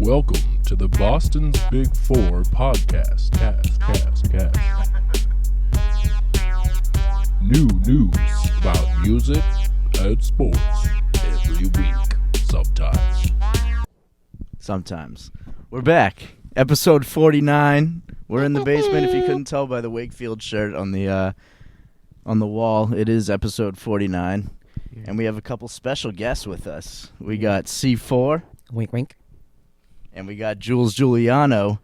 Welcome to the Boston's Big Four podcast. Cast. New news about music and sports every week. Sometimes. We're back. Episode 49. We're in the basement. If you couldn't tell by the Wakefield shirt on the wall, it is episode 49. Yeah. And we have a couple special guests with us. We got SeeFour. Wink, wink. And we got Jouls Juliano.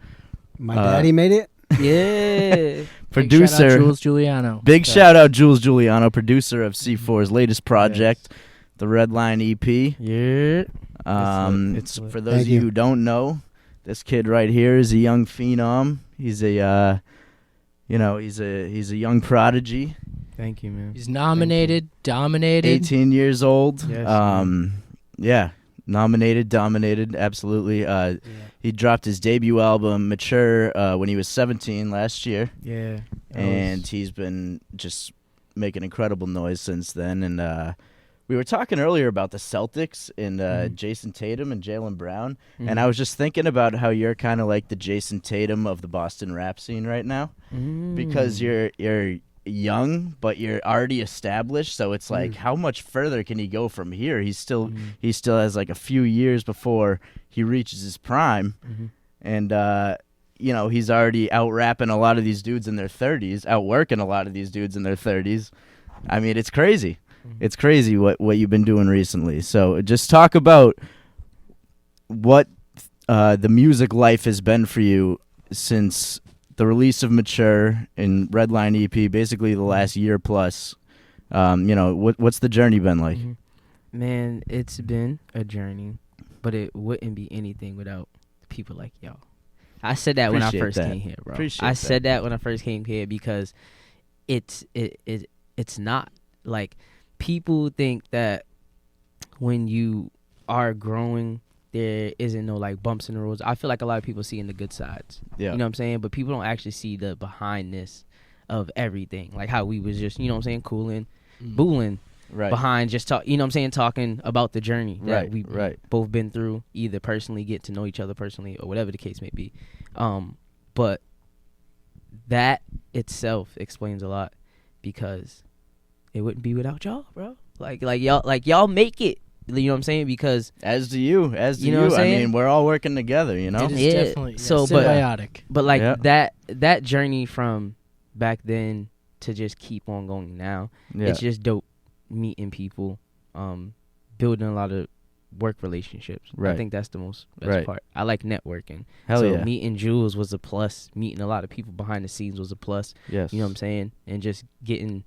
My daddy made it. Yeah. Big Producer. shout out Jouls Juliano. Big shout out Jouls Juliano, producer of SeeFour's latest project, the Red Line EP. Yeah. It's for those of you who don't know, this kid right here is a young phenom. He's a he's a young prodigy. Thank you, man. He's nominated, dominated. 18 years old. Yes, Nominated, dominated, absolutely. He dropped his debut album, Mature, when he was 17 last year. Yeah. And he's been just making incredible noise since then. And we were talking earlier about the Celtics and Jason Tatum and Jaylen Brown. Mm-hmm. And I was just thinking about how you're kind of like the Jason Tatum of the Boston rap scene right now. Because you're young, but you're already established, so it's like how much further can he go from here? He still has like a few years before he reaches his prime. And he's already out rapping a lot of these dudes in their 30s, outworking a lot of these dudes in their 30s. I mean, it's crazy. It's crazy what you've been doing recently. So just talk about what the music life has been for you since the release of Mature and Red Line EP, basically the last year plus. What's the journey been like? Man, it's been a journey, but it wouldn't be anything without people like y'all. I said that when I first came here, bro. I said that when I first came here because it's not like people think that when you are growing there isn't no like bumps in the roads. I feel like a lot of people see in the good sides. Yeah. You know what I'm saying? But people don't actually see the behindness of everything. Like how we was just, you know what I'm saying, cooling, booling behind just talk, you know what I'm saying, talking about the journey that we both been through, either personally, get to know each other personally, or whatever the case may be. But that itself explains a lot because it wouldn't be without y'all, bro. Like y'all make it. You know what I'm saying? Because as do you. Know what I'm I saying? mean, we're all working together, you know? It is definitely symbiotic. But like that journey from back then to just keep on going now, it's just dope meeting people, building a lot of work relationships. I think that's the most best part. I like networking. Meeting Jouls was a plus. Meeting a lot of people behind the scenes was a plus. Yes. You know what I'm saying? And just getting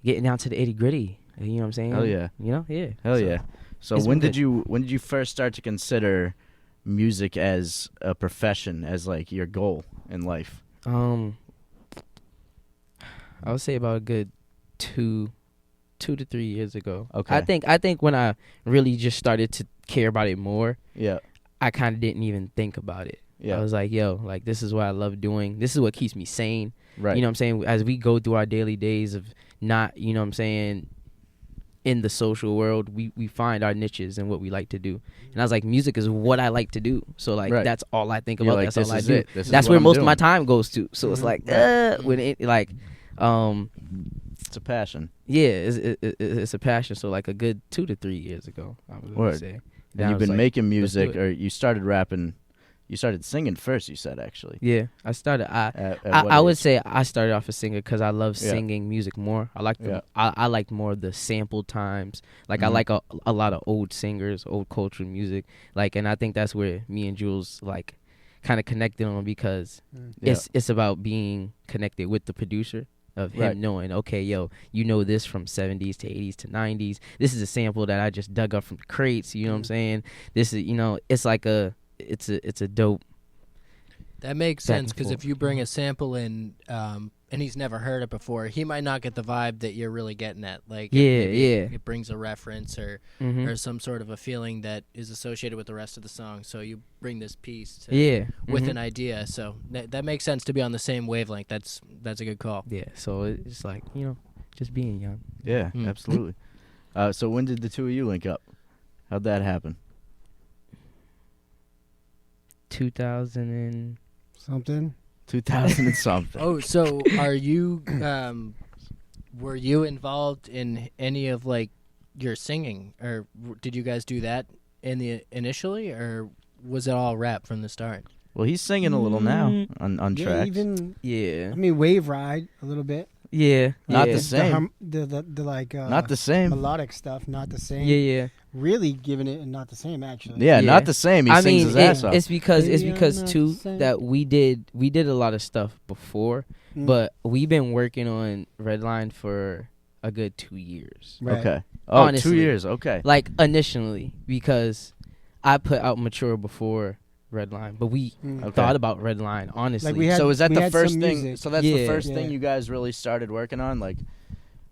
down to the itty gritty. You know what I'm saying? Hell yeah. You know? Yeah. Hell yeah. So when did you first start to consider music as a profession, as like your goal in life? I would say about a good 2 to 3 years ago. Okay. I think when I really just started to care about it more, I kind of didn't even think about it. I was like, yo, like this is what I love doing. This is what keeps me sane. Right. You know what I'm saying? As we go through our daily days of not, you know what I'm saying, in the social world, we find our niches and what we like to do. And I was like, music is what I like to do. So like that's all I think about. Like, that's all I do. That's where most of my time goes to. So it's like when it like it's a passion. Yeah, it's a passion. So like a good 2 to 3 years ago, I was gonna say. And you've been making music, or you started rapping. You started singing first, you said, actually. Yeah, I started. I would say I started off a singer because I love singing music more. I like I like more of the sample times. Like I like a lot of old singers, old cultural music. Like, and I think that's where me and Jouls like kind of connected on because it's about being connected with the producer. Of him knowing, okay, yo, you know this from 70s to 80s to 90s. This is a sample that I just dug up from the crates. You know what I'm saying? This is, it's like it's a dope. That makes sense because if you bring a sample in and he's never heard it before, he might not get the vibe that you're really getting at. Like it brings a reference or some sort of a feeling that is associated with the rest of the song. So you bring this piece with an idea. So that makes sense to be on the same wavelength. That's a good call. Yeah. So it's like just being young. Yeah, absolutely. So when did the two of you link up? How'd that happen? 2000 and something. 2000 and something. Oh, so are you? Were you involved in any of like your singing, or did you guys do that initially, or was it all rap from the start? Well, he's singing a little now on tracks. Yeah. I mean, Wave Ride a little bit. Yeah. Not the same. The like. Not the same. Melodic stuff, not the same. Yeah. Really giving it not the same actually. Yeah, not the same. He sings his ass off. It's because too that we did a lot of stuff before, but we've been working on Redline for a good 2 years. Right. Okay. Oh, honestly, 2 years. Okay. Like initially, because I put out Mature before Redline, but we thought about Redline honestly. Like so is that the first thing? Music. So that's the first thing you guys really started working on, like.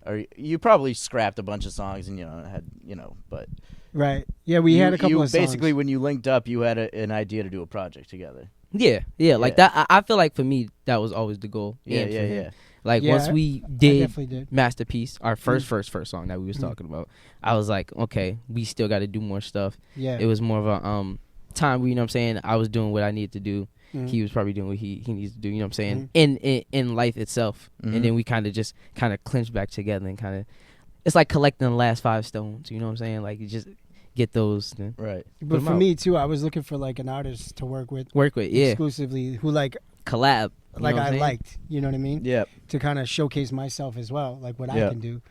Or you probably scrapped a bunch of songs and but right. Yeah, we had a couple of songs. Basically, when you linked up, you had an idea to do a project together. Yeah, like that. I feel like for me that was always the goal. Yeah. Like once we did Masterpiece, our first song that we was talking about, I was like, okay, we still got to do more stuff. Yeah, it was more of a time where, you know what I'm saying, I was doing what I needed to do. He was probably doing what he needs to do, you know what I'm saying, in life itself. And then we kind of clinched back together and kind of, it's like collecting the last 5 stones, you know what I'm saying? Like you just get those. Right. But for me too, I was looking for like an artist to work with, exclusively, who like collab, like I liked, you know what I mean? Yeah. To kind of showcase myself as well, like what I can do.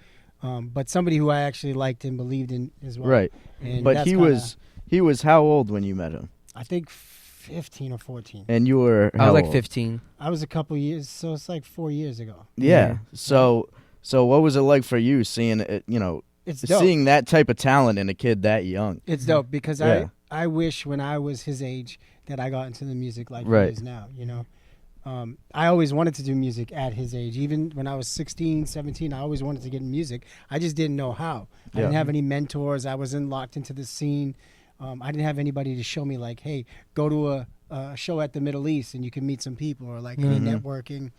But somebody who I actually liked and believed in as well. Right. And but he was how old when you met him? I think 15 or 14. And you were I was like old? 15. I was a couple years, so it's like 4 years ago. Yeah. So what was it like for you seeing it, it's dope. Seeing that type of talent in a kid that young? It's dope because I wish when I was his age that I got into the music like he is now, I always wanted to do music at his age. Even when I was 16, 17, I always wanted to get in music. I just didn't know how. I didn't have any mentors. I wasn't locked into the scene. I didn't have anybody to show me like, hey, go to a show at the Middle East and you can meet some people, or like any networking.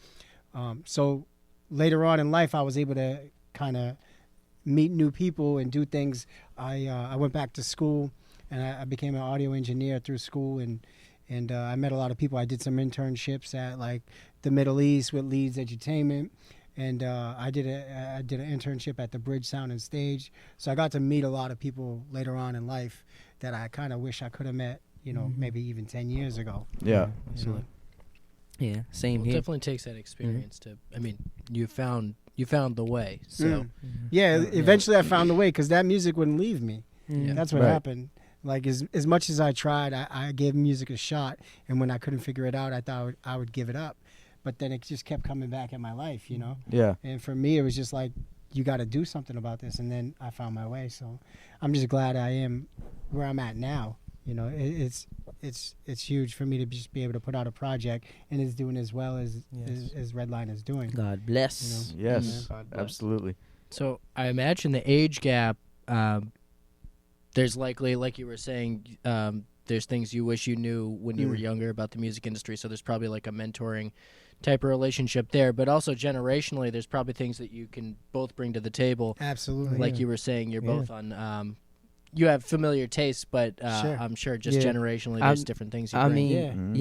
So later on in life, I was able to kind of meet new people and do things. I went back to school and I became an audio engineer through school, and I met a lot of people. I did some internships at like the Middle East with Leeds Edutainment. And I did an internship at the Bridge Sound and Stage. So I got to meet a lot of people later on in life that I kind of wish I could have met, maybe even 10 years ago. Yeah. Yeah, same here. It definitely takes that experience to, I mean, you found the way. So yeah, eventually I found the way because that music wouldn't leave me. That's what happened. Like as much as I tried, I gave music a shot. And when I couldn't figure it out, I thought I would give it up. But then it just kept coming back in my life, Yeah. And for me, it was just like, you got to do something about this. And then I found my way. So I'm just glad I am where I'm at now. It's huge for me to just be able to put out a project and it's doing as well as Redline is doing. God bless. Yes, absolutely. So I imagine the age gap, there's likely, like you were saying, there's things you wish you knew when you were younger about the music industry. So there's probably like a mentoring type of relationship there, but also generationally, there's probably things that you can both bring to the table. Absolutely. Like you were saying, you're both on, you have familiar tastes, but I'm sure just generationally, there's different things you bring.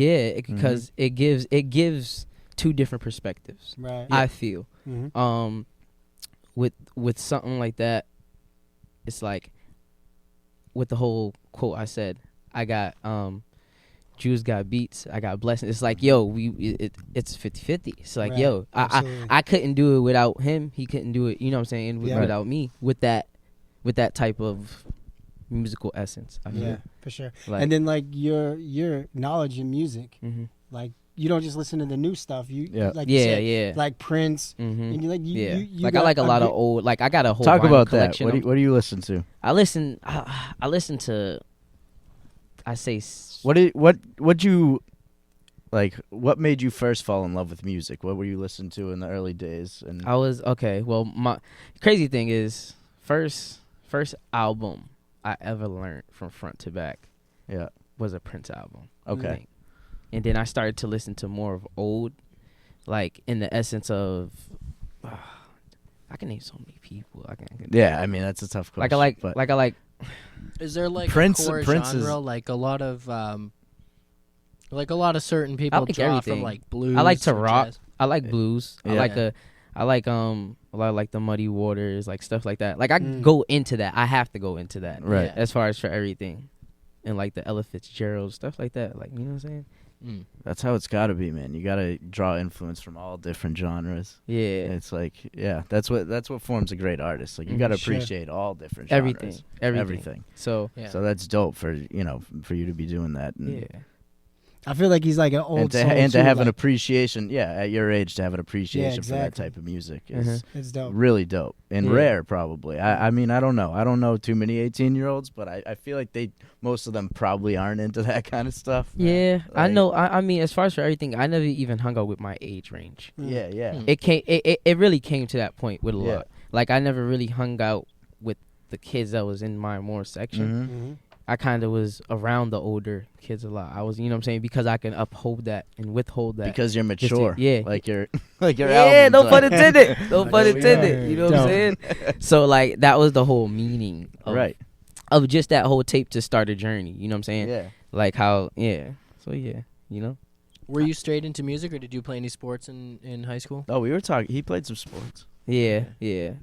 Because it gives 2 different perspectives. Right. I feel. With something like that, it's like, with the whole quote I said, I got Jews got beats, I got blessings. It's like, yo, it's 50-50. It's like, yo, I couldn't do it without him. He couldn't do it, you know what I'm saying, without me. With that type of musical essence. I feel. For sure. Like, and then like your knowledge in music, like you don't just listen to the new stuff. You like you said, like Prince, and you like you like I like a lot of old. Like I got a whole talk about that. Collection What do you listen to? I listen to. I say. What you like? What made you first fall in love with music? What were you listening to in the early days? And I was okay. Well, my crazy thing is first album I ever learned from front to back. Yeah, was a Prince album. Okay. And then I started to listen to more of old, like in the essence of, I can name so many people. I mean that's a tough question. I like. Is there like Prince a core Prince genre, like a lot of Like a lot of certain people like draw everything. from like blues. I like to rock. Jazz. I like blues. Yeah. I like a lot of like the Muddy Waters, like stuff like that. Like I go into that. I have to go into that. Right. As far as for everything. And like the Ella Fitzgerald, stuff like that. Like, you know what I'm saying? That's how it's got to be, man. You got to draw influence from all different genres. Yeah. It's like, that's what forms a great artist. Like you got to appreciate all different genres. Everything. So that's dope for for you to be doing that. And yeah. I feel like he's like an old soul and to too, have like, an appreciation, at your age, to have an appreciation for that exactly. type of music is it's dope. really dope and rare, probably. I mean, I don't know. I don't know too many 18-year-olds, but I feel like most of them probably aren't into that kind of stuff. Yeah, like, I know. I mean, as far as for everything, I never even hung out with my age range. Yeah. It really came to that point with a lot. Yeah. Like I never really hung out with the kids that was in my more section. Mm-hmm. I kind of was around the older kids a lot. I was, you know what I'm saying, because I can uphold that and withhold that. Because you're mature. Yeah. Like your album. No pun intended. No pun intended. You know what I'm saying? So like that was the whole meaning of just that whole tape to start a journey. You know what I'm saying? Yeah. Like how, So you know. Were you straight into music, or did you play any sports in high school? Oh, we were talking. He played some sports. Yeah.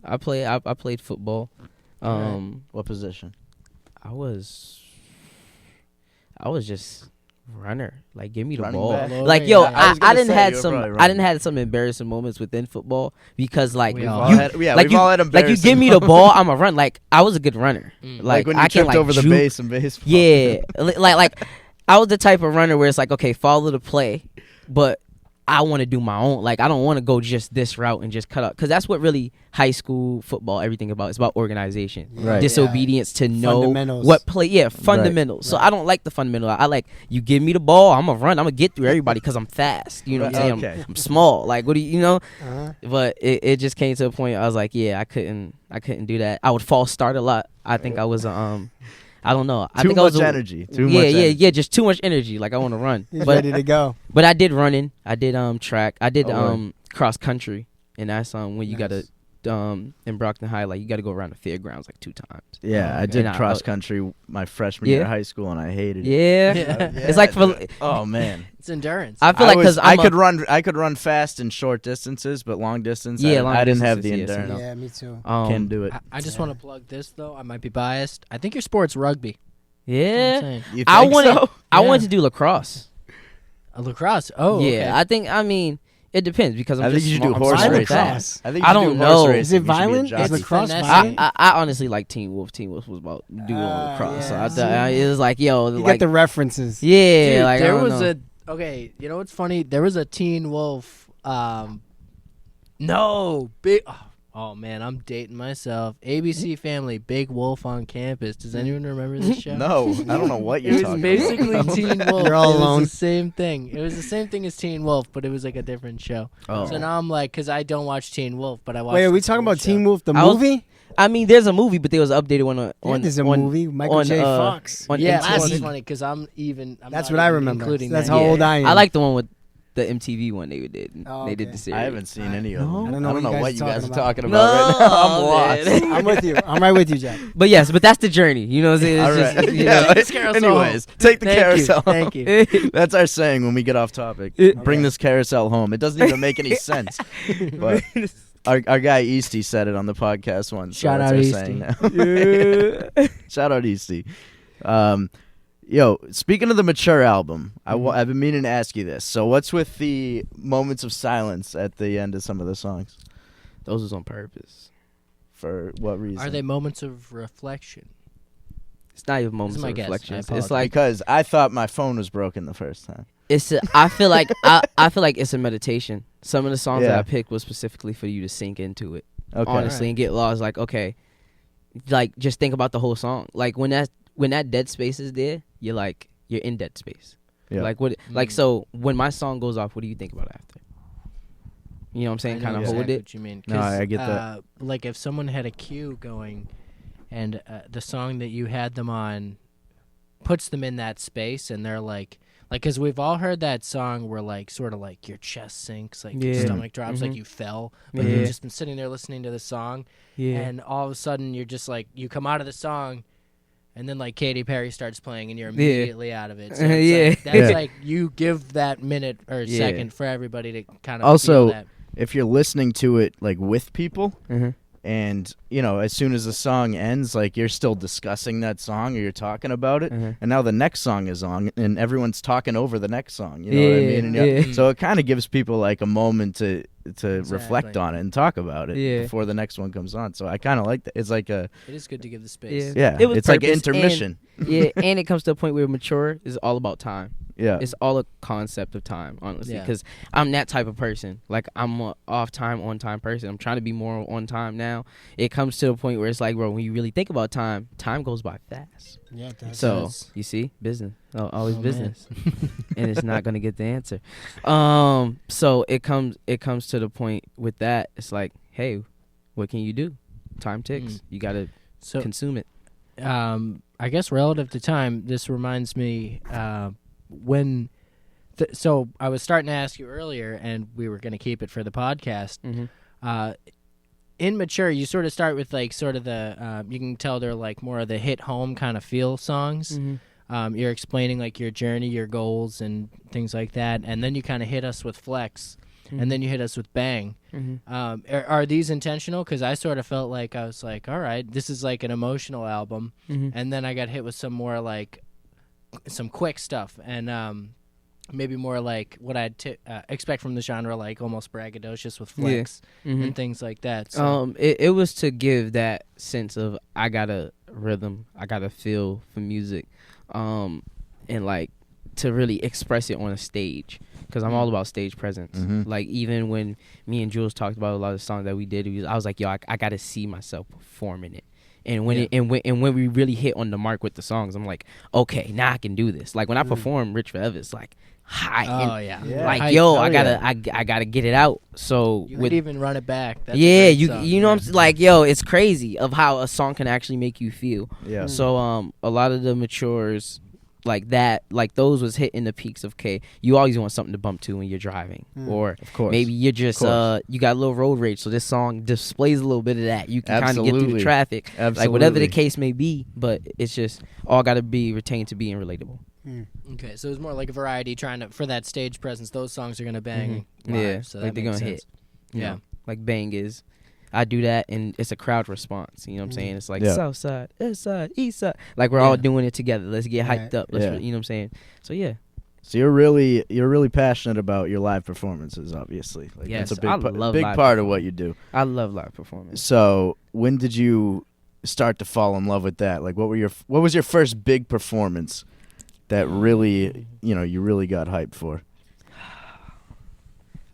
I played football. What position? I was just runner. Like, give me the Running ball. back? Like, yo, I didn't had some embarrassing moments within football because like we've all had embarrassing. Like you give me the ball, I'm a run. Like I was a good runner. Like when you tripped over the base in baseball. Yeah, like I was the type of runner where it's like, okay, follow the play, but I want to do my own. Like I don't want to go just this route and just cut up, because that's what really high school football, everything about. It's about organization, disobedience to know what play. Yeah, fundamentals. So I don't like the fundamental. I like, you give me the ball, I'm gonna run. I'm gonna get through everybody because I'm fast. You know what I'm saying? I'm small. Like what do you know? But it just came to a point. I was like, I couldn't do that. I would false start a lot. I think I was I don't know. I think I was energy. Just too much energy. Like I want to run. He's ready to go. But I did running. I did track. I did cross country, and that's when you gotta in Brockton High, like you gotta go around the fairgrounds like 2 times. Yeah, I did cross country my freshman year of high school, and I hated it. Yeah. It's like oh man, it's endurance. I feel like because I could run fast in short distances, but long distance, I didn't have the endurance. Yeah, me too. Can't do it. I just want to plug this though. I might be biased. I think your sport's rugby. Yeah, you think I wanted to do lacrosse. Lacrosse. Oh, yeah. Okay. I mean, it depends because I think you should do horse racing. I don't know. Is it violent? Is lacrosse violent? I honestly like Teen Wolf. Teen Wolf was about doing lacrosse. Yeah. So it was like, yo, you like, get the references. Yeah, dude, like there was a you know what's funny? There was a Teen Wolf. Oh man, I'm dating myself. ABC Family, Big Wolf on Campus. Does anyone remember this show? No, I don't know what you're talking about. It was basically Teen Wolf. You're all alone. It was the same thing. It was the same thing as Teen Wolf, but it was like a different show. Oh. So now I'm like, because I don't watch Teen Wolf, but I watch. Wait, are we talking about Teen Wolf the movie? I mean, there's a movie, but there was an updated one on. There's a movie. Michael J. Fox. Yeah, MTV. that's funny because I'm that's not what I even remember. Including That's that. how old I am. I like the one with the MTV one they did. Oh, they did okay. the series. I haven't seen any of them. I don't know what you guys are talking No, about right now. I'm lost. man. I'm with you. I'm right with you, Jack. But yes, but that's the journey. You know what I'm saying? It's All right. just, you know, This carousel Anyways, take the Thank carousel. You. Thank you. That's our saying when we get off topic. Bring this carousel home. It doesn't even make any sense. But our guy Easty said it on the podcast once. Shout so out that's Easty. our saying now. Shout out Easty. Yo, speaking of the Mature album, I've been meaning to ask you this. So what's with the moments of silence at the end of some of the songs? those was on purpose. For what reason? Are they moments of reflection? It's not even moments my of guess. reflection. I It's apologize. like because I thought my phone was broken the first time. I feel like I feel like it's a meditation. Some of the songs that Yeah. I picked was specifically for you to sink into it, Okay. honestly, and get lost. Like, okay, like just think about the whole song. Like when that dead space is there, you're in dead space. Yeah. Like what? Like so when my song goes off, what do you think about after? You know what I'm saying? I know Kind of exactly hold it. What you mean? No, I get that. Like if someone had a cue going, and the song that you had them on puts them in that space, and they're like, because we've all heard that song where like sort of like your chest sinks, like your Yeah. stomach drops, like you fell, but Yeah. you've just been sitting there listening to the song, Yeah. and all of a sudden you're just like, you come out of the song, and then like Katy Perry starts playing, and you're immediately out of it. So it's that's like you give that minute or second for everybody to kind of also feel that. If you're listening to it like with people. And, as soon as the song ends, like, you're still discussing that song or you're talking about it. And now the next song is on and everyone's talking over the next song. You know what I mean? And so it kind of gives people, like, a moment to reflect on it and talk about it before the next one comes on. So I kind of like that. It's like it is good to give the space. Yeah, it's like an intermission. And, and it comes to a point where mature is all about time. Yeah, it's all a concept of time, honestly, because I'm that type of person. Like, I'm a off time, on time person. I'm trying to be more on time now. It comes to a point where it's like, bro, when you really think about time goes by fast. Yeah, it does. So you see, business, always business, and it's not gonna get the answer. So it comes to the point with that. It's like, hey, what can you do? Time ticks. You gotta consume it. I guess relative to time, this reminds me. So I was starting to ask you earlier, and we were going to keep it for the podcast. In Mature, you sort of start with like sort of the you can tell they're like more of the hit home kind of feel songs. You're explaining like your journey, your goals, and things like that, and then you kind of hit us with Flex, and then you hit us with Bang. Are these intentional? Because I sort of felt like I was like, all right, this is like an emotional album, and then I got hit with some more like some quick stuff and maybe more like what I'd expect from the genre, like almost braggadocious with Flex and things like that. So. It was to give that sense of I got a rhythm, I got a feel for music, and like to really express it on a stage, because I'm all about stage presence. Like even when me and Jules talked about a lot of the songs that we did, I was like, yo, I got to see myself performing it. And when when we really hit on the mark with the songs, I'm like, okay, now I can do this. Like when I perform Rich Forever, it's like high. Like yo, I gotta get it out. So you could even run it back. That's you know, I'm like, yo, it's crazy of how a song can actually make you feel. Yeah. So a lot of the matures like that, like those was hitting the peaks of you always want something to bump to when you're driving, or of course maybe you're just you got a little road rage, so this song displays a little bit of that. You can kind of get through the traffic, like whatever the case may be, but it's just all got to be retained to being relatable. Okay, so it's more like a variety trying to for that stage presence. Those songs are gonna bang live, so like they're gonna hit. Yeah, like Bang is. I do that, and it's a crowd response. You know what I'm saying? It's like South Side, West Side, East Side. Like we're all doing it together. Let's get hyped up. Let's you know what I'm saying? So yeah. So you're really passionate about your live performances, obviously. Like, yes, that's a big part of what you do. I love live performance. So when did you start to fall in love with that? Like what was your first big performance that really you really got hyped for?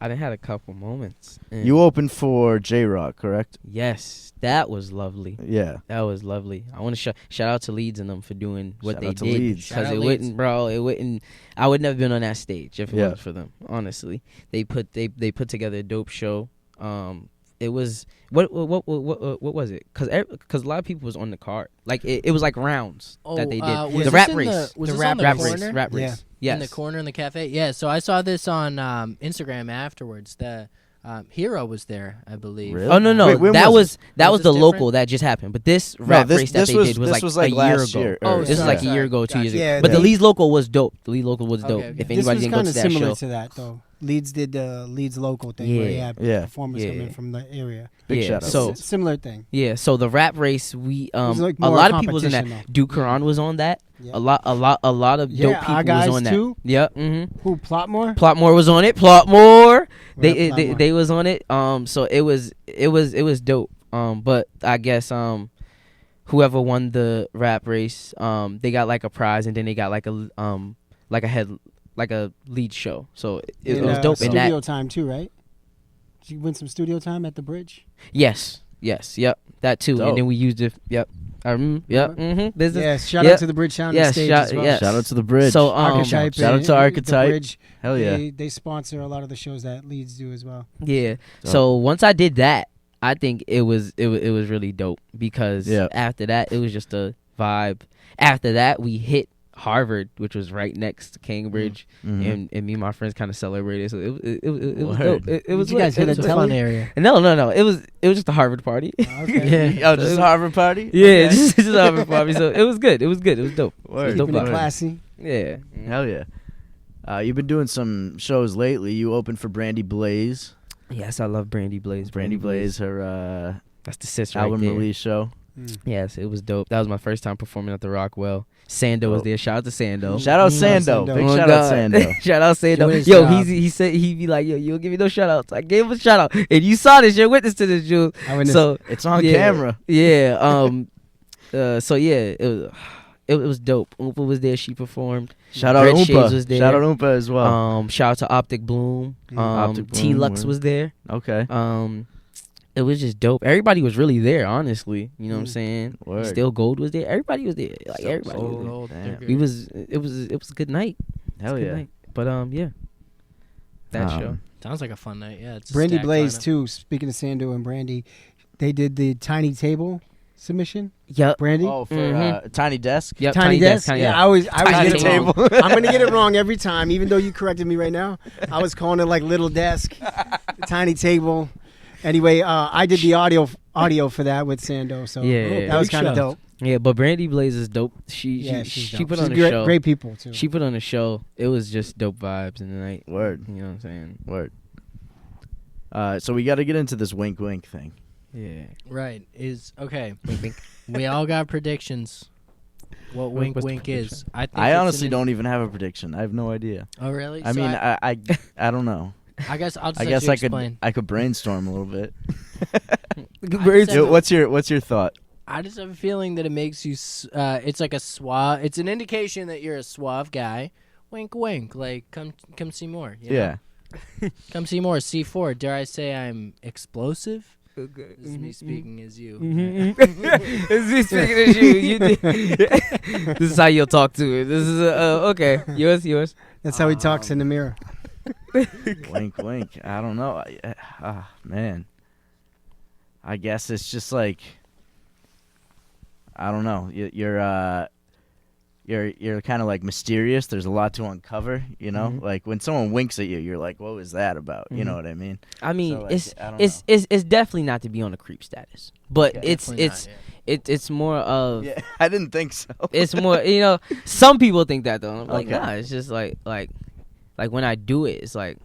I done had a couple moments. You opened for J-Rock, correct? Yes, that was lovely. Yeah, that was lovely. I want to shout out to Leeds and them for doing what they did, because it wouldn't. I would never been on that stage if it wasn't for them. Honestly, they put together a dope show. It was what was it? Because a lot of people was on the card. Like it was like rounds that they did. The rap race. Was the this rap on the race. corner? Rap race. Yes. In the corner in the cafe. Yeah. So I saw this on Instagram afterwards. The Hero was there, I believe. Really? Oh no! Wait, that was the local that just happened. But this rap race that they did was like a year ago. This is like a year ago, 2 years ago. But the Leeds local was dope. The Leeds local was dope. If anybody didn't go to that show, this was kind of similar to that though. Leeds did the Leeds local thing where you had performers coming from the area. Big shout out. So similar thing. Yeah. So the rap race, we a lot of people was in that. Though. Duke Karan was on that. Yeah. A lot of dope people was on that. Too? Yeah. Who? Plotmore? Plotmore was on it. Plotmore. They was on it. So it was dope. But I guess whoever won the rap race, they got like a prize, and then they got like a lead show. So it was dope. Studio time too, right? Did you win some studio time at the Bridge? Yes. Yep. That too. Dope. And then we used it. Yep. Shout out to the Bridge Sound stage as well. Shout out to the Bridge. So shout out to Archetype. Bridge, hell yeah. They sponsor a lot of the shows that Leeds do as well. Yeah. So once I did that, I think it was really dope, because after that it was just a vibe. After that we hit Harvard, which was right next to Cambridge, and me and my friends kind of celebrated. So it was dope. It was you guys hit a fun area. No. It was just a Harvard party. Okay. Oh, just a Harvard party? Yeah, Okay. just a Harvard party. So it was good. It was dope. Word. It was Keeping dope. it classy. Yeah. Hell yeah. You've been doing some shows lately. You opened for Brandy Blaze. Yes, I love Brandy Blaze. Brandy Blaze, her that's the sister album right there. release show. Yes, it was dope. That was my first time performing at the Rockwell. Sando was there. Shout out to Sando. Shout out Sando. Big Oh, shout out Sando. Shout out Sando. his Yo, job. he said he'd be like, yo, you don't give me no shout outs. I gave him a shout out. And you saw this, you're witness to this, Jules. So It's on yeah, camera. Yeah. So yeah, it was dope. Oompa was there, she performed. Shout out Red Oompa. Shades was there. Shout out Oompa as well. Shout out to Optic Bloom. Optic Bloom, T-Lux word. was there. Okay. It was just dope. Everybody was really there, honestly. You know what I'm saying? Word. Still Gold was there. Everybody was there. Like everybody was there. Gold, Damn. they're good. It was a good night. Hell Good yeah. night. But yeah. That show. Sounds like a fun night. Yeah, it's a Brandy stacked Blaze lineup. too. Speaking of Sando and Brandy, they did the Tiny Table submission. Yep. Brandy. Oh, for Tiny Desk? Yep. Tiny Desk. Tiny Yeah, Desk. I always Tiny get it Table. wrong. I'm gonna get it wrong every time, even though you corrected me right now. I was calling it like Little Desk, Tiny Table. Anyway, I did the audio for that with Sando, so Yeah. that was Big kind of show. dope. Yeah, but Brandy Blaze is dope. She she's put dope. on a She's show. Great people too. She put on a show. It was just dope vibes in the night. Word. You know what I'm saying? Word. So we got to get into this wink wink thing. Yeah. Right. Is okay. Wink, wink. We all got predictions. What wink What's the wink is? I think I it's honestly don't even have a prediction. I have no idea. Oh really? I So mean, I don't know. I guess I'll just I let guess you I explain. could brainstorm a little bit. just Yo, have what's your thought? I just have a feeling that it makes you. It's like a suave. It's an indication that you're a suave guy. Wink, wink. Like come see more. You know? Yeah. Come see more. C4. Dare I say I'm explosive? Okay. This is me speaking as you. This is speaking as you. This is how you'll talk to it. This is okay. Yours. That's how he talks in the mirror. Wink wink. I don't know. Man. I guess it's just like I don't know. You're kind of like mysterious. There's a lot to uncover, you know? Like when someone winks at you, you're like, "What was that about?" You know what I mean? I mean, So, like, I don't it's definitely not to be on a creep status, but Okay. it's more of Yeah, I didn't think so. it's more, you know, some people think that though. I'm like, Okay. nah, it's just like when I do it, it's like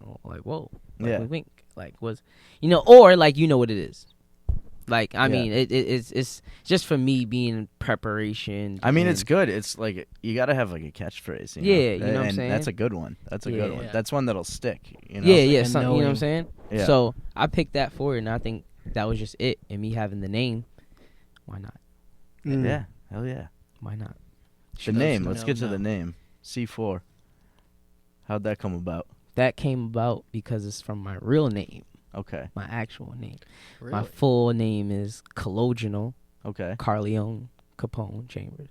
whoa, like, Yeah. we wink, like was, you know, or like you know what it is. Like I Yeah. mean, it's just for me being in preparation. I mean, and- it's good. It's like you got to have like a catchphrase. You know? Yeah, you know what I'm and saying? that's a good one. That's a good one. Yeah. That's one that'll stick. You know? yeah, like a you know what I'm knowing. saying. Yeah. So I picked that for it, and I think that was just it. And me having the name, why not? Yeah. Hell yeah. Why not? The name. Let's No, get to no. the name. C4. How'd that come about? That came about because it's from my real name, Okay. my actual name. Really? My full name is Cologeno Okay. Carleone Capone Chambers.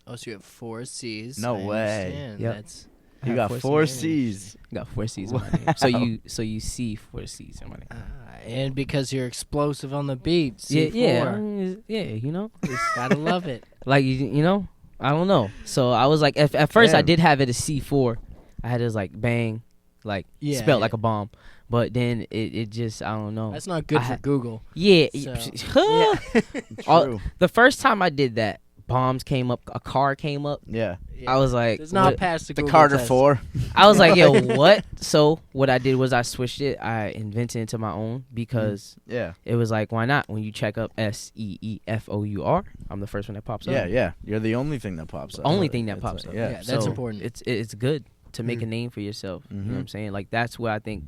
Oh, so you have 4 C's. No I way. understand. Yep. That's I You have got 4 4 C's. C's. Got 4 C's in my name. So you see 4 C's in my name. and because you're explosive on the beat. Yeah, C4. yeah, you know, Gotta love it. like you know, I don't know. So I was like, at first I Damn. did have it as C4. I had it as like bang, like Yeah, spelled yeah. like a bomb. But then it just, I don't know. That's not good I for ha- Google. Yeah. So- True. The first time I did that, bombs came up, a car came up. Yeah. I was like, It's not what? past the The Google Carter test. 4. I was like, yo, what? So what I did was I switched it. I invented it into my own because Yeah. it was like, why not? When you check up SeeFour, I'm the first one that pops up. Yeah, yeah. You're the only thing that pops up. Only thing that It's pops like- up. Yeah. Yeah, that's So important. It's good to make a name for yourself. You know what I'm saying? Like that's what I think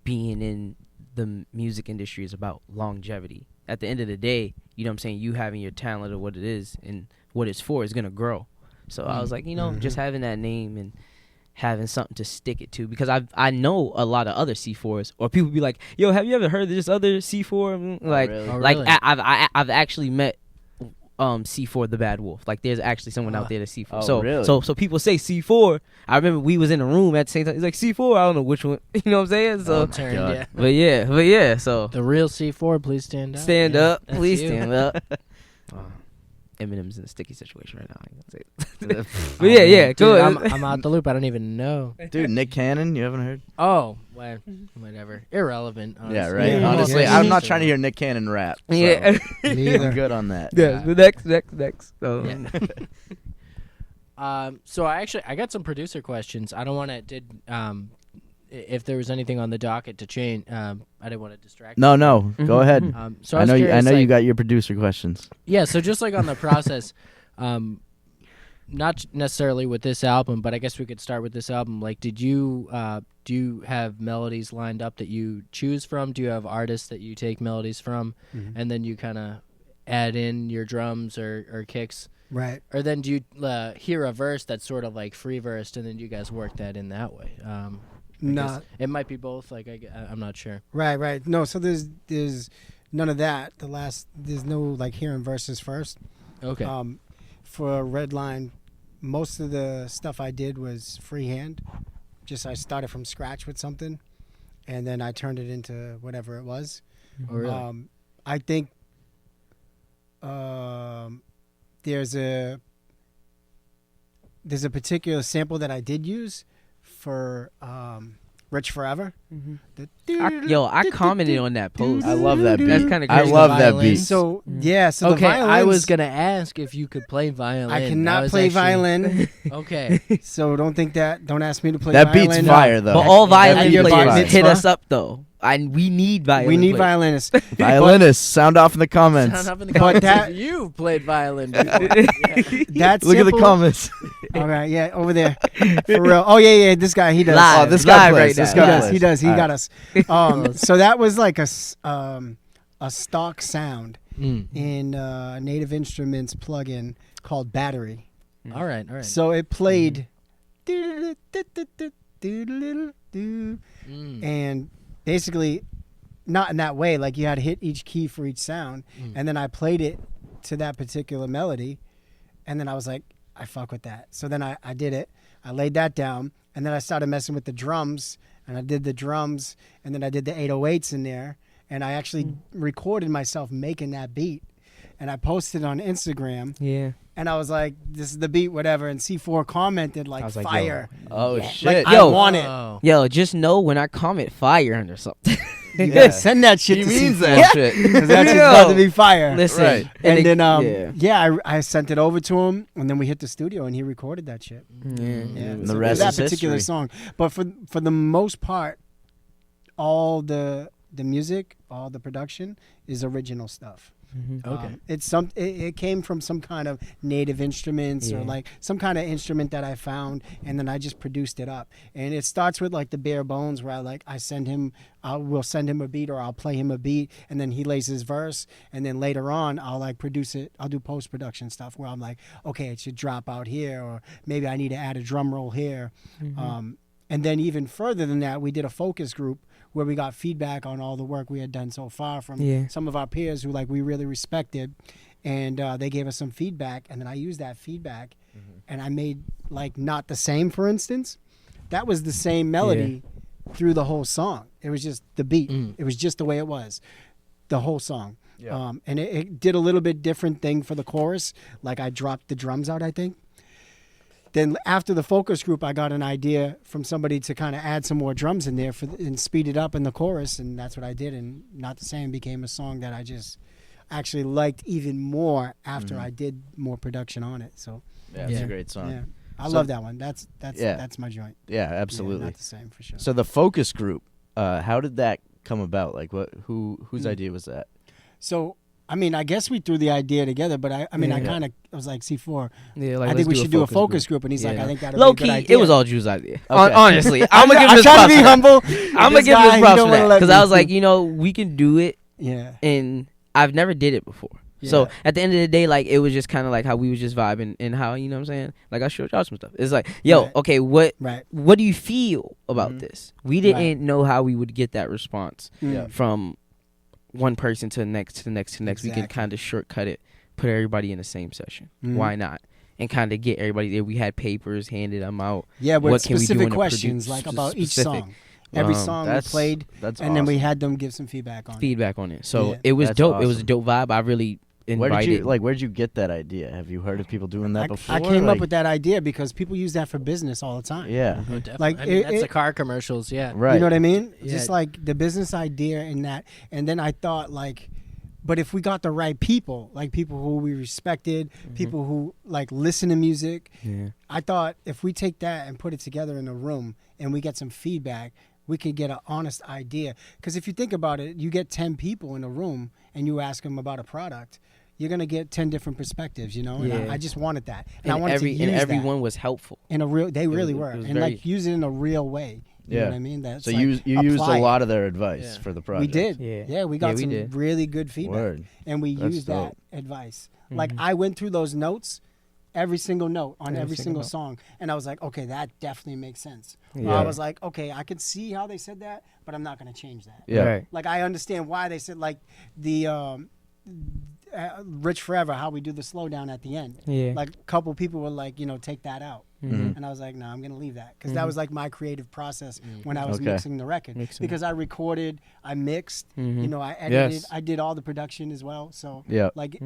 being in the music industry is about, longevity. At the end of the day, you know what I'm saying, you having your talent or what it is and what it's for is gonna grow. So I was like, you know, just having that name and having something to stick it to, because I know a lot of other C4s, or people be like, yo, have you ever heard of this other C4? Like really? Oh, like really? I've actually met C4 the Bad Wolf. Like there's actually someone out there that's C4. Oh, so really? so people say C4. I remember we was in a room at the same time. He's like C4. I don't know which one. You know what I'm saying? So Turned, God. yeah. but yeah. So The real C4, please stand up. stand Yeah, up, that's please you. stand up. Eminem's in a sticky situation right now. I ain't gonna say it. But yeah, go. I'm out the loop. I don't even know. Dude, Nick Cannon, you haven't heard? Oh, well, whatever. Irrelevant. Honestly. Yeah, right. Yeah, Honestly, yeah. I'm not trying to hear Nick Cannon rap. So Yeah. I'm good on that. Yeah. The next. So. So I got some producer questions. I don't want to if there was anything on the docket to change. I didn't want to distract. No, Go ahead. So I know curious, you got your producer questions. Yeah. So just like on the process, not necessarily with this album, but I guess we could start with this album. Like, do you have melodies lined up that you choose from? Do you have artists that you take melodies from, and then you kind of add in your drums or kicks? Right. Or then do you hear a verse that's sort of like free versed, and then you guys work that in that way? No, it might be both. Like I'm not sure. Right. No, so there's none of that. There's no like hearing verses first. Okay. For Redline, most of the stuff I did was freehand. Just I started from scratch with something, and then I turned it into whatever it was. Oh, really? I think there's a particular sample that I did use for Rich Forever. I commented on that post. I love that beat. That's kind of I crazy. love that beat. So okay, the violins, I was gonna ask if you could play violin. I cannot play violin. Okay. So don't ask me to play That violin. beat's fire, though. But all violin your bar players hit mitzvah. us up though. We need violin. We need players. violinists. Violinists, sound off in the comments. Sound up in the But comments that- if you've played violin before. That Look at the sample- comments. All right, yeah, over there. For real. Oh, yeah, this guy, he does. Live. Oh, this guy Live plays. right This now. guy He does. He All got right. us. So that was like a stock sound Mm. in Native Instruments plugin called Battery. All right. So it played, Mm. and basically, not in that way. Like you had to hit each key for each sound, and then I played it to that particular melody, and then I was like, I fuck with that. So then I did it. I laid that down, and then I started messing with the drums, and I did the drums, and then I did the 808s in there, and I actually recorded myself making that beat, and I posted it on Instagram. Yeah. And I was like, this is the beat, whatever. And C4 commented like, I was like, fire. Oh, Like, shit. I want it. Oh. Yo, just know when I comment fire under something. Yeah, send that shit He to means C4. that shit. Because that shit's Yo. about to be fire. Listen. Right. And then, yeah. I sent it over to him, and then we hit the studio, and he recorded that shit. Yeah. And So the rest that is particular history. song. But for the most part, all the music, all the production is original stuff. Okay. It came from some kind of native instruments or Yeah. like some kind of instrument that I found, and then I just produced it up. And it starts with like the bare bones where we'll send him a beat, or I'll play him a beat, and then he lays his verse, and then later on I'll like produce it. I'll do post production stuff where I'm like, okay, it should drop out here, or maybe I need to add a drum roll here. And then even further than that, we did a focus group where we got feedback on all the work we had done so far from some of our peers who like we really respected, and they gave us some feedback, and then I used that feedback, and I made like Not the Same, for instance. That was the same melody through the whole song. It was just the beat. It was just the way it was, the whole song. Yeah. And it did a little bit different thing for the chorus. Like I dropped the drums out, I think. Then after the focus group, I got an idea from somebody to kind of add some more drums in there and speed it up in the chorus, and that's what I did. And Not the Same became a song that I just actually liked even more after I did more production on it. So Yeah, it's a great song. yeah, I So- love that one. That's my joint. Yeah, Yeah, absolutely. Not the Same for sure. So the focus group, how did that come about? Like, whose idea was that? So I mean, I guess we threw the idea together, but I Yeah. kind of was like, C4, Yeah, like, I think we should do a focus group. And he's like, Yeah. I think that'd Low be a good key, idea. it was all Jules' idea. Okay. Honestly, I'm gonna give I'm him trying to be props. humble. I'm gonna This give guy, him he props don't for wanna that let because me- I was like, we can do it, Yeah. and I've never did it before. So Yeah. at the end of the day, like it was just kind of like how we was just vibing and how, you know what I'm saying? Like I showed y'all some stuff. It's like, yo, Right. okay, what Right. do you feel about this? We didn't Right. know how we would get that response Yeah. from one person to the next to the next to the next. We can Exactly. kind of shortcut it, put everybody in the same session. Mhm. Why not? And kind of get everybody there. We had papers, handed them out. Yeah, with What can we do specific in a questions like about each song. Every song we played, That's and then we awesome. had them give some feedback on it. feedback on it. So Yeah. it was That's dope. It was a awesome. dope vibe. I really invited. Where'd you get that idea? Have you heard of people doing that before? I came up with that idea because people use that for business all the time. Yeah. Oh, like that's the car commercials. Yeah. Right. You know what I mean? Yeah. Just like the business idea in that. And then I thought like, but if we got the right people, like people who we respected, people who like listen to music, I thought if we take that and put it together in a room and we get some feedback, we could get an honest idea. Because if you think about it, you get 10 people in a room and you ask them about a product, you're going to get 10 different perspectives, you know? And I just wanted that. And I wanted to use and everyone was helpful. They really were. And like use it in a real way. You know what I mean? That's so like, you used a lot of their advice for the project. We did. Yeah, we got some really good feedback. Word. And we used that advice. Like I went through those notes, every single note on every single song, and I was like, okay, that definitely makes sense. Yeah. I was like, okay, I could see how they said that, but I'm not going to change that. Yeah. Right. Like I understand why they said like the Rich Forever, how we do the slowdown at the end. Yeah. Like a couple people were like, take that out. And I was like, no, I'm going to leave that. Because that was like my creative process when I was mixing the record. Because I recorded, I mixed, I edited, I did all the production as well. So like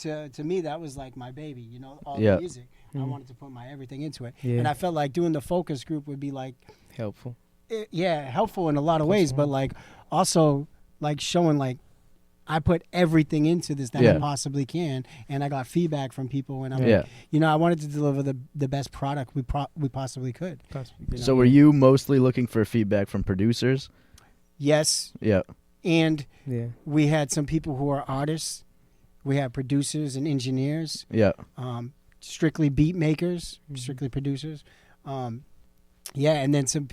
to me, that was like my baby, all the music. I wanted to put my everything into it. Yeah. And I felt like doing the focus group would be like helpful. Helpful in a lot of ways, but like also like showing like I put everything into this that I possibly can, and I got feedback from people, and I'm like, I wanted to deliver the best product we possibly could. So were you mostly looking for feedback from producers? Yes. Yeah. And we had some people who are artists. We had producers and engineers. Yeah. Strictly beat makers, strictly producers. And then some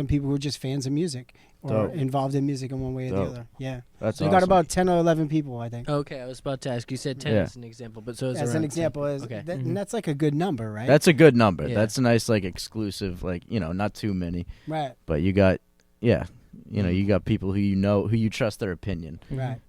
people who are just fans of music or involved in music in one way or the other. Yeah. That's awesome. We got about 10 or 11 people, I think. Okay, I was about to ask. You said 10 as an example, but so as an example, and that's like a good number, right? That's a good number. Yeah. That's a nice like exclusive, like, not too many. Right. But you got you got people who who you trust their opinion. Right.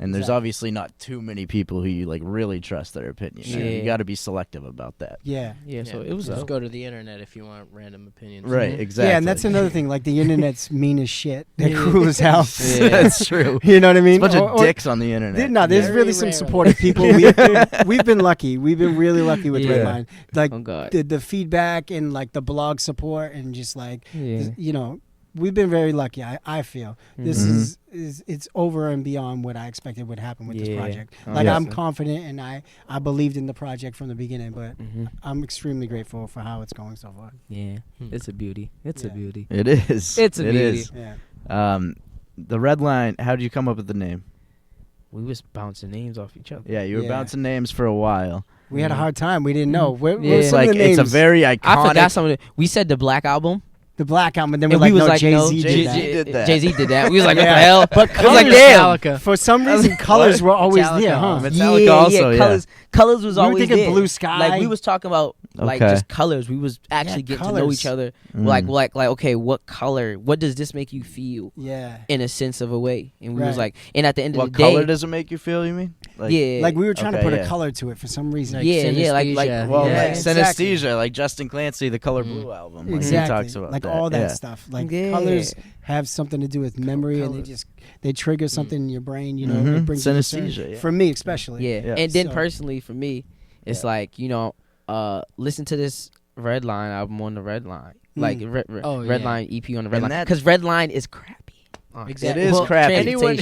And there's obviously not too many people who you like really trust their opinion. Yeah. You got to be selective about that. Yeah. So it was just go to the internet if you want random opinions. Right, exactly. Yeah, and that's another thing. Like the internet's mean as shit. They're cruel as hell. That's true. You know what I mean? It's a bunch of dicks on the internet. No, there's really some supportive people. We've been lucky. We've been really lucky with Redline. Like the feedback and like the blog support and just like we've been very lucky. I feel this is it's over and beyond what I expected would happen with this project. Like I'm confident and I believed in the project from the beginning, but I'm extremely grateful for how it's going so far. Yeah, it's a beauty. It's a beauty. It is. It's a beauty. Is. Yeah. The Redline. How did you come up with the name? We was bouncing names off each other. Yeah, you were bouncing names for a while. We had a hard time. We didn't know. It's like it's a very iconic. I forgot some of it. We said the Black Album. The Black Album, and then we was like, Jay-Z did that. Jay-Z did that. We was like, what the hell? But colors, Metallica. For some reason, colors were always there, huh? Metallica also, Colors was always there. We were thinking Blue Sky. Like, we was talking about, like, just colors. We was actually getting to know each other. Like, okay, what color? What does this make you feel? Yeah. In a sense of a way. And we was like, and at the end of the day. What color does it make you feel, you mean? Like, like, we were trying to put a color to it for some reason. Like synesthesia, like Justin Clancy, the Color Blue album. Like, exactly. He talks about like all that stuff. Like colors have something to do with memory, and they trigger something in your brain. It brings synesthesia. For me, especially. Yeah. And then personally, for me, it's like listen to this Redline album on the Redline, like Redline EP on the Redline, because Redline is crappy. Exactly. It is crappy.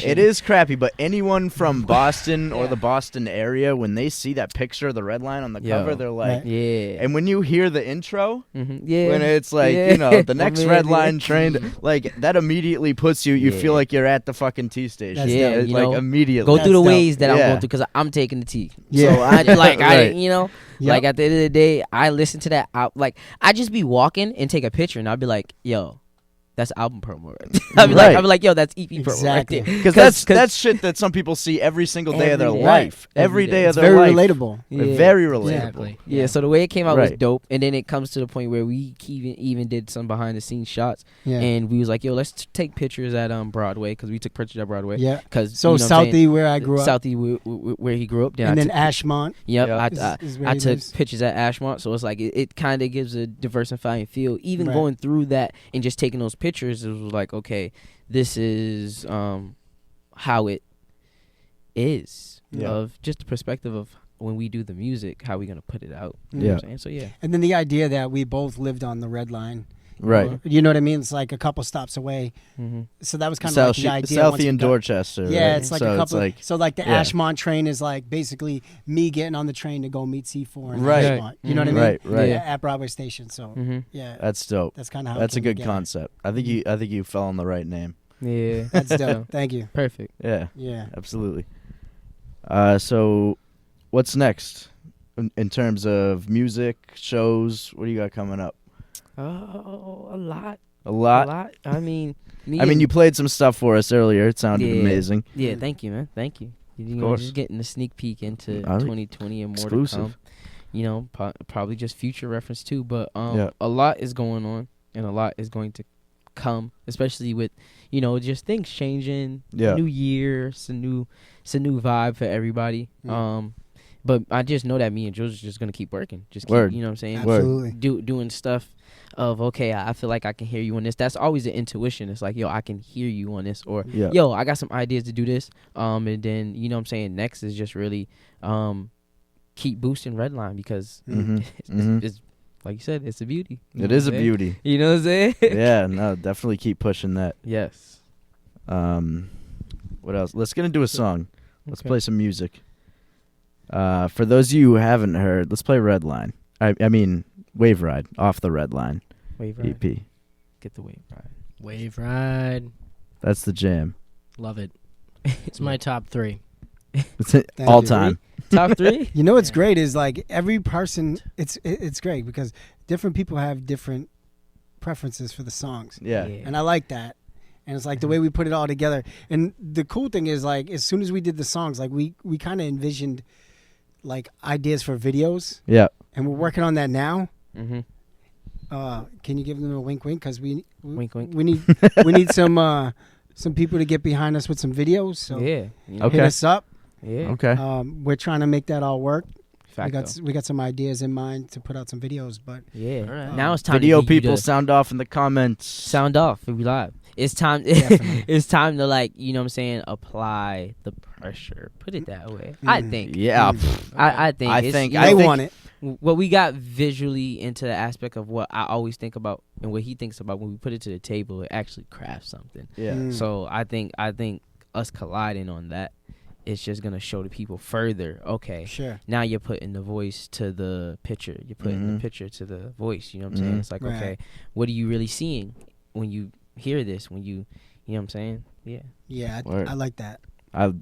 It is crappy, but anyone from Boston or the Boston area, when they see that picture of the Redline on the cover, they're like, And when you hear the intro, when it's like, the next Redline train, like that immediately puts you feel like you're at the fucking T station. That's like immediately. Go through the ways that I'm going through because I'm taking the T. Yeah. So I like like at the end of the day, I listen to that. I just be walking and take a picture, and I'll be like, yo. That's album promo. I'll be like, yo, that's EP promo right there. Because that's shit that some people see every single day of their life. Every day of their life. Very relatable. Very relatable. Exactly. Yeah, so the way it came out was dope. And then it comes to the point where we even did some behind the scenes shots. Yeah. And we was like, yo, let's take pictures at Broadway, because we took pictures at Broadway. Yeah. So Southie, where I grew up. Southie, where he grew up. And then Ashmont. Yep. I took pictures at Ashmont. So it's like, it kind of gives a diversifying feel. Even going through that and just taking those pictures, it was like, okay, this is how it is. of just the perspective of when we do the music, how we gonna put it out. You know what I'm saying? So yeah. And then the idea that we both lived on the Red Line. Right. You know what I mean? It's like a couple stops away. So that was kind of like the idea. Southie and Dorchester. Yeah, right? it's like a couple. So like the Ashmont train is like basically me getting on the train to go meet SeeFour and Ashmont. You know what I mean? Right. Yeah, at Broadway Station. So yeah, that's dope. That's kind of how. That's a good concept. I think you fell on the right name. Yeah, that's dope. Thank you. Perfect. Yeah, absolutely. So, what's next in terms of music shows? What do you got coming up? Oh, a lot. I mean, you played some stuff for us earlier. It sounded amazing. Yeah, thank you, man. Thank you. You know, just getting a sneak peek into 2020 and more exclusive. to come. You know, probably just future reference too. But a lot is going on, and a lot is going to come, especially with just things changing. New year, it's a new vibe for everybody. But I just know that me and Jules are just gonna keep working. Just keep, you know what I'm saying? Absolutely. Doing stuff of, okay, I feel like I can hear you on this. That's always the intuition. It's like, yo, I can hear you on this, or yo, I got some ideas to do this. And then you know what I'm saying, next is just really keep boosting Redline, because it's like you said, it's a beauty. It is a beauty. You know what I'm saying? Yeah, no, definitely keep pushing that. Yes. What else? Let's get into a song. Let's play some music. For those of you who haven't heard, let's play Redline. I mean, Wave Ride off the Redline Wave Ride. EP. Get the Wave Ride. Wave Ride. That's the jam. Love it. It's my top 3. All time. Top 3? You know what's great is like every person, it's great because different people have different preferences for the songs. Yeah. And I like that. And it's like the way we put it all together. And the cool thing is like as soon as we did the songs, like we kind of envisioned like ideas for videos. Yeah. And we're working on that now. Can you give them a wink wink? Because we need some people to get behind us with some videos. So hit us up. Yeah. Okay. We're trying to make that all work. Facto. We got some ideas in mind to put out some videos, but now it's time. Video to get people sound off in the comments. Sound off. If we live. It's time. It's time to, like, you know what I'm saying, apply the pressure. Put it that way. I think. Yeah. I think I want it. What we got visually into the aspect of what I always think about and what he thinks about when we put it to the table, it actually crafts something. Yeah. So I think us colliding on that, it's just gonna show the people further. Okay. Sure. Now you're putting the voice to the picture. You're putting the picture to the voice. You know what I'm saying? It's like, okay, what are you really seeing when you hear this? When you know what I'm saying? Yeah. Yeah, I like that.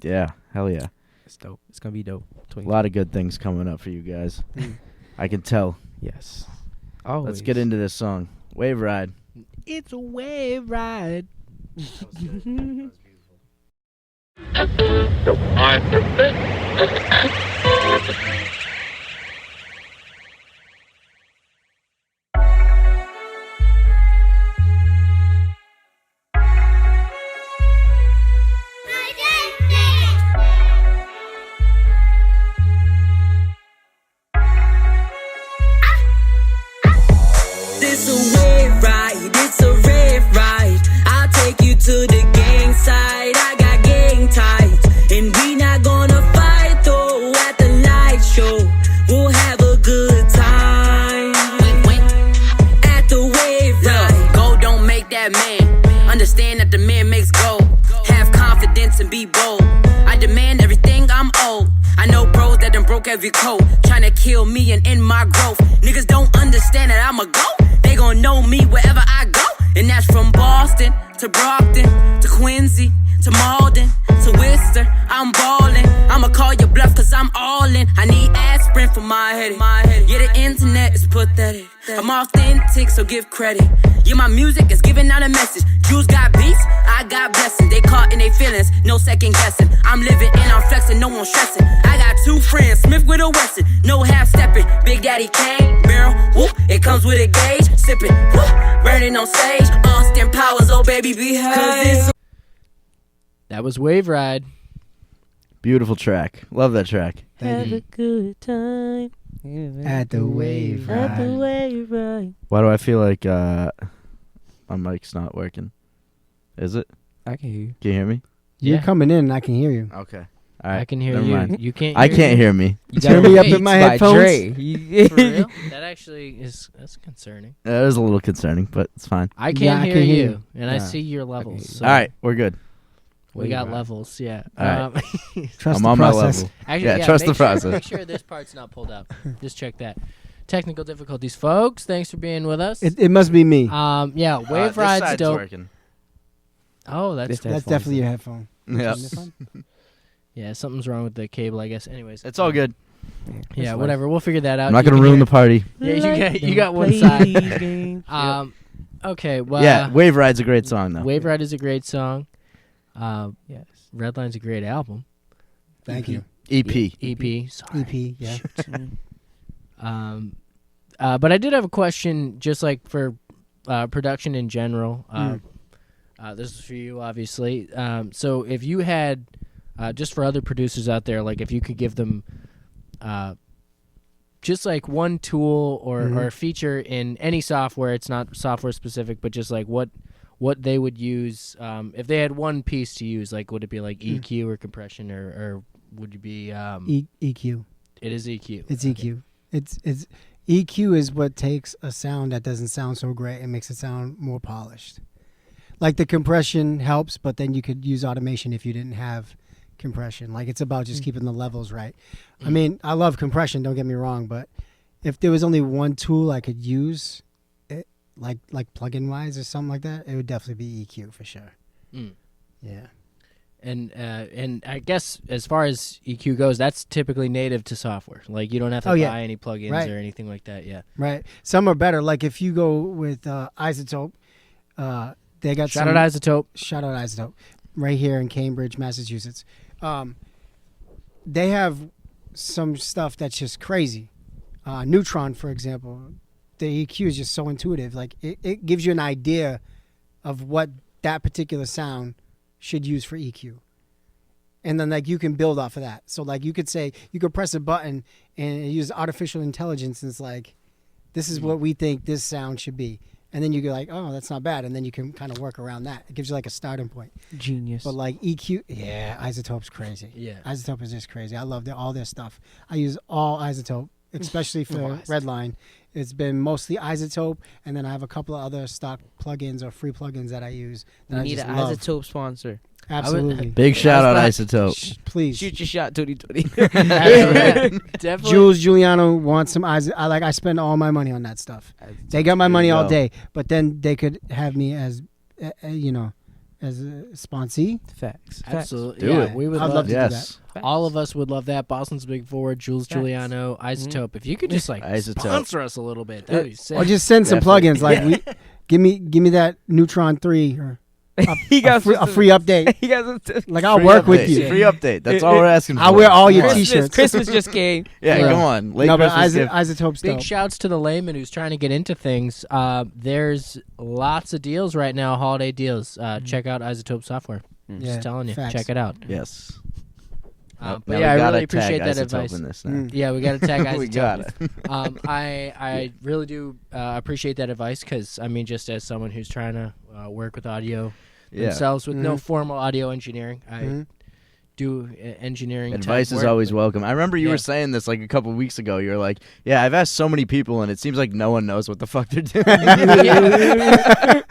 Yeah. Hell yeah. It's dope. It's gonna be dope. A lot of good things coming up for you guys. I can tell. Yes. Always. Let's get into this song. Wave Ride. It's a wave ride. This a wave ride, it's a red ride. I'll take you to the gang side. I got gang tights, and we not gonna fight though. At the light show, we'll have a good time. At the wave ride, gold don't make that man. Understand that the man makes gold. Have confidence and be bold. I demand everything, I'm old. I know bros that done broke every code, tryna kill me and end my growth. Niggas don't understand that I'm a GOAT. They gon' know me wherever I go. And that's from Boston to Brockton to Quincy to Malden to Worcester. I'm ballin'. I'ma call your bluff cause I'm all in. I need aspirin for my headache. Yeah, the internet is pathetic. I'm authentic, so give credit. Yeah, my music is giving out a message. Jews got beats, I got blessings. They caught in their feelings, no second guessing. I'm living and I'm flexing, no one stressing. I got 2 friends, Smith with a Wesson. No half stepping, Big Daddy Kane, barrel, whoop. It comes with a gauge, sipping, whoop. Burning on stage, Austin Powers, oh baby, behave. That was Wave Ride. Beautiful track. Love that track. Have a good time At the wave ride. At the wave ride. Why do I feel like my mic's not working? Is it? I can hear you. Can you hear me? You're coming in and I can hear you. Okay. All right. I can hear never you. Mind. You can't. I can't hear me. You Turn me up in my headphones. For real? That actually that's concerning. That is a little concerning, but it's fine. I can't hear you, and I see your levels. So all right, we're good. we got levels. Yeah. All right. Trust I'm the on process. my level. Actually, trust the sure, process. Make sure this part's not pulled up. Just check that. Technical difficulties, folks. Thanks for being with us. It must be me. Yeah, Wave this Ride's side's dope. working. Oh, that's Definitely your headphone. Yeah. Yeah, something's wrong with the cable, I guess. Anyways, It's all good. Yeah, whatever. We'll figure that out. I'm not gonna ruin the party. Yeah, you got one side. Okay. Well. Yeah, Wave Ride's a great song though. Wave Ride is a great song. Yes. Redline's a great album. Thank you. EP. Sorry. EP, yeah. But I did have a question, just like for production in general. This is for you, obviously. So if you had, just for other producers out there, like if you could give them just like one tool or a feature in any software, it's not software specific, but just like what they would use, if they had one piece to use, like would it be like EQ or compression or would it be EQ? It is EQ. It's EQ. It's EQ is what takes a sound that doesn't sound so great and makes it sound more polished. Like the compression helps, but then you could use automation if you didn't have compression. Like it's about just keeping the levels right. I mean, I love compression, don't get me wrong, but if there was only one tool I could use, like plugin wise or something like that, it would definitely be EQ for sure. Yeah. And I guess as far as EQ goes, that's typically native to software. Like you don't have to buy any plugins or anything like that. Yeah. Right. Some are better. Like if you go with Isotope, they got Shout out Isotope right here in Cambridge, Massachusetts. They have some stuff that's just crazy. Neutron, for example, the EQ is just so intuitive. Like it gives you an idea of what that particular sound should use for EQ. And then like you can build off of that. So like you could say, you could press a button and use artificial intelligence and it's like, this is what we think this sound should be. And then you go like, oh, that's not bad. And then you can kind of work around that. It gives you like a starting point. Genius. But like EQ, Isotope's crazy. Yeah. Isotope is just crazy. I love all their stuff. I use all Isotope, especially for Redline. It's been mostly Isotope, and then I have a couple of other stock plugins or free plugins that I use. That We need an Isotope sponsor. Absolutely. Big shout out Isotope. Please. Shoot your shot 2020. Definitely. Jules Juliano wants some Isotope. I spend all my money on that stuff. They got my money all day, but then they could have me as, as a sponsee. Facts. Absolutely. Do it. We would I'd love to do that. Facts. All of us would love that. Boston's Big Four, Jules Juliano, Isotope. If you could just like sponsor us a little bit, that would be sick. Or just send some plugins. Like give me that Neutron 3 or a free update. He got like I'll work with you. Free update. That's all we're asking for. I'll wear all your T-shirts. Christmas just came. Yeah, come on. Late No, but Christmas gift. Isotope's Big dope. shouts to the layman who's trying to get into things. There's lots of deals right now, holiday deals. Check out Isotope Software. Just telling you, facts. check it out. Yes. But Now yeah, we I gotta really appreciate tag that Isotope advice. in this now. Yeah, we got to tag Isotope. We got it. I really do appreciate that advice because, I mean, just as someone who's trying to work with audio themselves with no formal audio engineering, I do engineering. Advice is always welcome. I remember you were saying this like a couple weeks ago. You were like, yeah, I've asked so many people and it seems like no one knows what the fuck they're doing.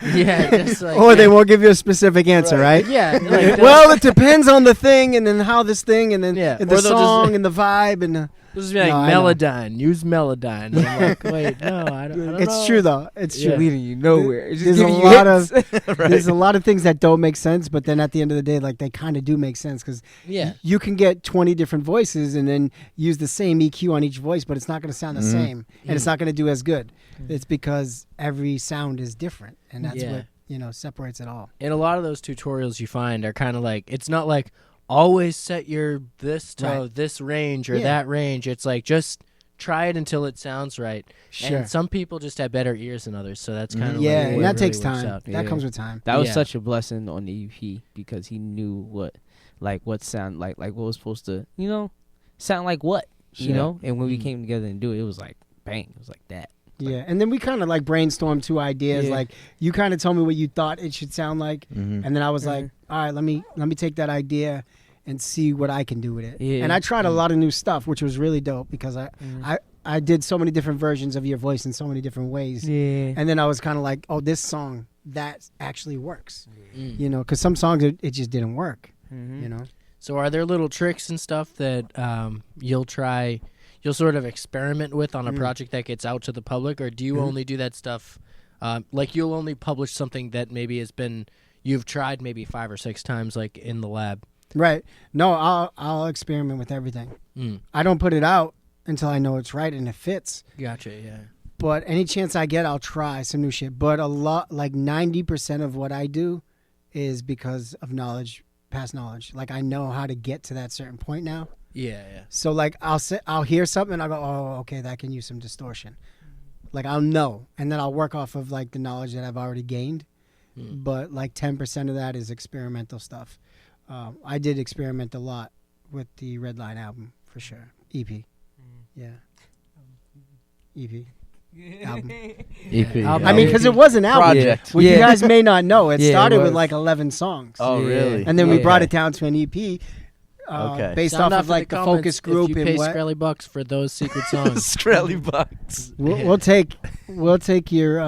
Just like, Or they won't give you a specific answer, right? Yeah. Like, Well, it depends on the thing, and then how this thing, and then Yeah. and Or the they'll song, just- and the vibe, and this is like No, I know. Melodyne. Use Melodyne. And I'm like, wait, no, I don't know. it's true though. It's true. Yeah. Leading you nowhere. It's There's just a giving you lot hits. of there's a lot of things that don't make sense, but then at the end of the day, like they kind of do make sense because Yeah. you can get 20 different voices and then use the same EQ on each voice, but it's not going to sound the same, and it's not going to do as good. It's because every sound is different, and that's what separates it all. And a lot of those tutorials you find are kind of like, it's not like always set your this to this range or that range. It's like just try it until it sounds right. Sure. And some people just have better ears than others, so that's kind of And that takes works time. out. That comes with time. That was Yeah. such a blessing on the EP because he knew what sound like what was supposed to sound like what and when we came together and do it, it was like bang, it was like that. Yeah, and then we kind of like brainstormed two ideas. Yeah. Like you kind of told me what you thought it should sound like, and then I was like, all right, let me take that idea and see what I can do with it. And I tried a lot of new stuff, which was really dope because I did so many different versions of your voice in so many different ways. And then I was kind of like, oh, this song, that actually works. You know, because some songs, it just didn't work, you know. So are there little tricks and stuff that you'll sort of experiment with on a project that gets out to the public, or do you only do that stuff, like you'll only publish something that maybe you've tried maybe 5 or 6 times, like in the lab? Right. No, I'll experiment with everything. I don't put it out until I know it's right and it fits. Gotcha, yeah. But any chance I get, I'll try some new shit. But a lot, like 90% of what I do is because of knowledge, past knowledge. Like I know how to get to that certain point now. Yeah. So like I'll hear something and I'll go, oh, okay, that can use some distortion. Like I'll know, and then I'll work off of like the knowledge that I've already gained. But like 10% of that is experimental stuff. I did experiment a lot with the Red Line album for sure. EP. Yeah. EP. Album. EP. I mean, because it was an album. Project. Well, you guys may not know. It started with like 11 songs. Oh, really? And then we brought it down to an EP. Based Sound off of like the focus group. If you pay Skrelly bucks for those secret songs. Skrelly bucks. We'll take your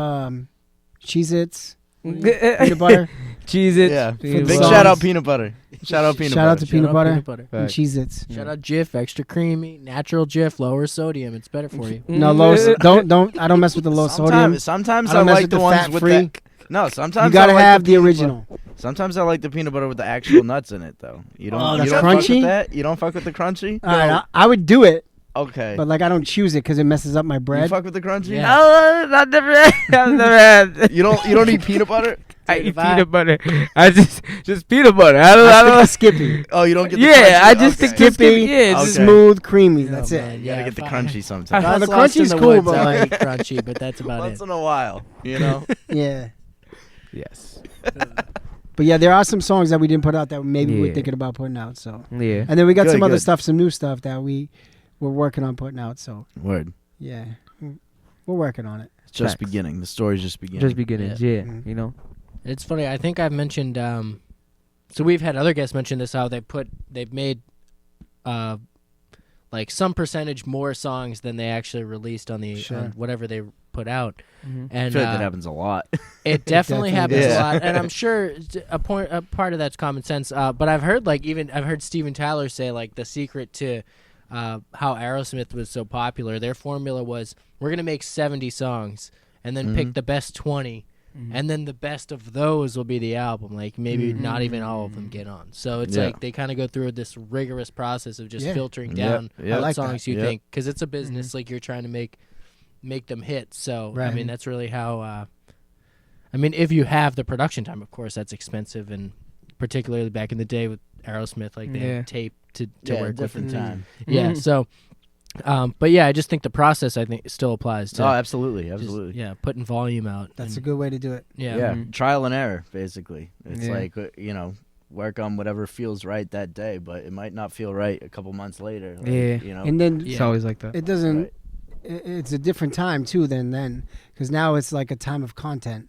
Cheez-Its, peanut butter. Cheez-Its. Yeah. Big shout out peanut butter. Shout out peanut butter. Shout out to peanut butter and Cheez-Its. Shout out Jif, extra creamy, natural Jif, lower sodium. It's better for you. No, don't. I don't mess with the low sodium. Sometimes I like the ones with free. No, sometimes you gotta I like have the original. Sometimes I like the peanut butter with the actual nuts in it, though. You don't. That's you don't crunchy? Fuck with that? You don't fuck with the crunchy? All right, I would do it. Okay. But like I don't choose it because it messes up my bread. You fuck with the crunchy? Yeah. I've never had. You don't eat peanut butter? I eat peanut butter. I just peanut butter. I don't Skippy. Oh, you don't get the Yeah, crunchy? I just Okay. stick to Skippy. Yeah, Okay. Smooth, creamy. That's it. You gotta get the crunchy sometimes. The God's lost in crunchy's the cool, woods, but I like- like crunchy, but that's about Once it. in a while, you know? Yeah. Yes. But yeah, there are some songs that we didn't put out that maybe we're thinking about putting out. So Yeah. and then we got Good, some other good. stuff, some new stuff that we're working on putting out. So Word. yeah, we're working on it. It's just Facts. beginning. The story's just beginning. Just beginnings. Yeah. Mhm. You know. It's funny. I think I've mentioned. So we've had other guests mention this, how they've made like some percentage more songs than they actually released on the on whatever they put out. Mhm. And I feel like that happens a lot. it definitely happens does. a lot, and I'm sure a part of that's common sense. But I've heard Steven Tyler say like the secret to how Aerosmith was so popular. Their formula was, we're gonna make 70 songs and then pick the best 20. And then the best of those will be the album. Like maybe not even all of them get on. So it's like they kind of go through this rigorous process of just filtering down what like songs that. you think, because it's a business. Like you're trying to make them hit. So I mean that's really how. I mean, if you have the production time, of course, that's expensive, and particularly back in the day with Aerosmith, like they had tape to work different with. time. Yeah. So. But yeah, I just think the process still applies to. Oh, absolutely. Putting volume out. That's a good way to do it. Yeah. Trial and error, basically. It's like, work on whatever feels right that day, but it might not feel right a couple months later. Like, you know. And then It's always like that. it doesn't. It's a different time too than then, because now it's like a time of content.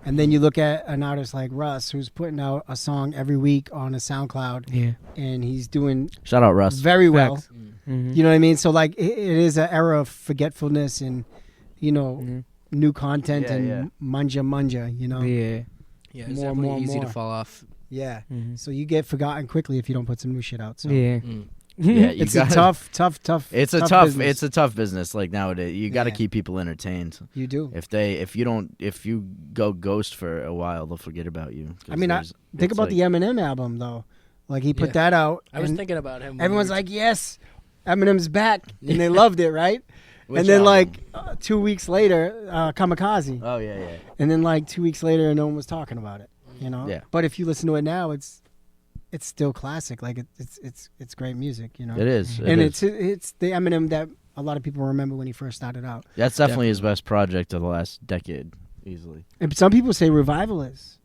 And then you look at an artist like Russ, who's putting out a song every week on a SoundCloud, and he's doing Shout out Russ. very well. Mm-hmm. You know what I mean? So like, it is an era of forgetfulness and, new content and manja. You know? Yeah. Yeah, it's definitely easy to fall off. Yeah. Mhm. So you get forgotten quickly if you don't put some new shit out. So Yeah. Yeah, you it's a gotta- tough. It's business. it's a tough business. Like nowadays, you got to Yeah. keep people entertained. You do. If you go ghost for a while, they'll forget about you. I mean, think about the Eminem album though. Like he put that out. I was and thinking about him. when everyone's we were like, "Yes, Eminem's back," and they loved it, right? Which and then album? like 2 weeks later, Kamikaze. Oh yeah. And then like 2 weeks later, no one was talking about it. You know. Yeah. But if you listen to it now, it's still classic. Like it's great music. You know. It is. It's the Eminem that a lot of people remember when he first started out. That's definitely his best project of the last decade, easily. And some people say Revival is.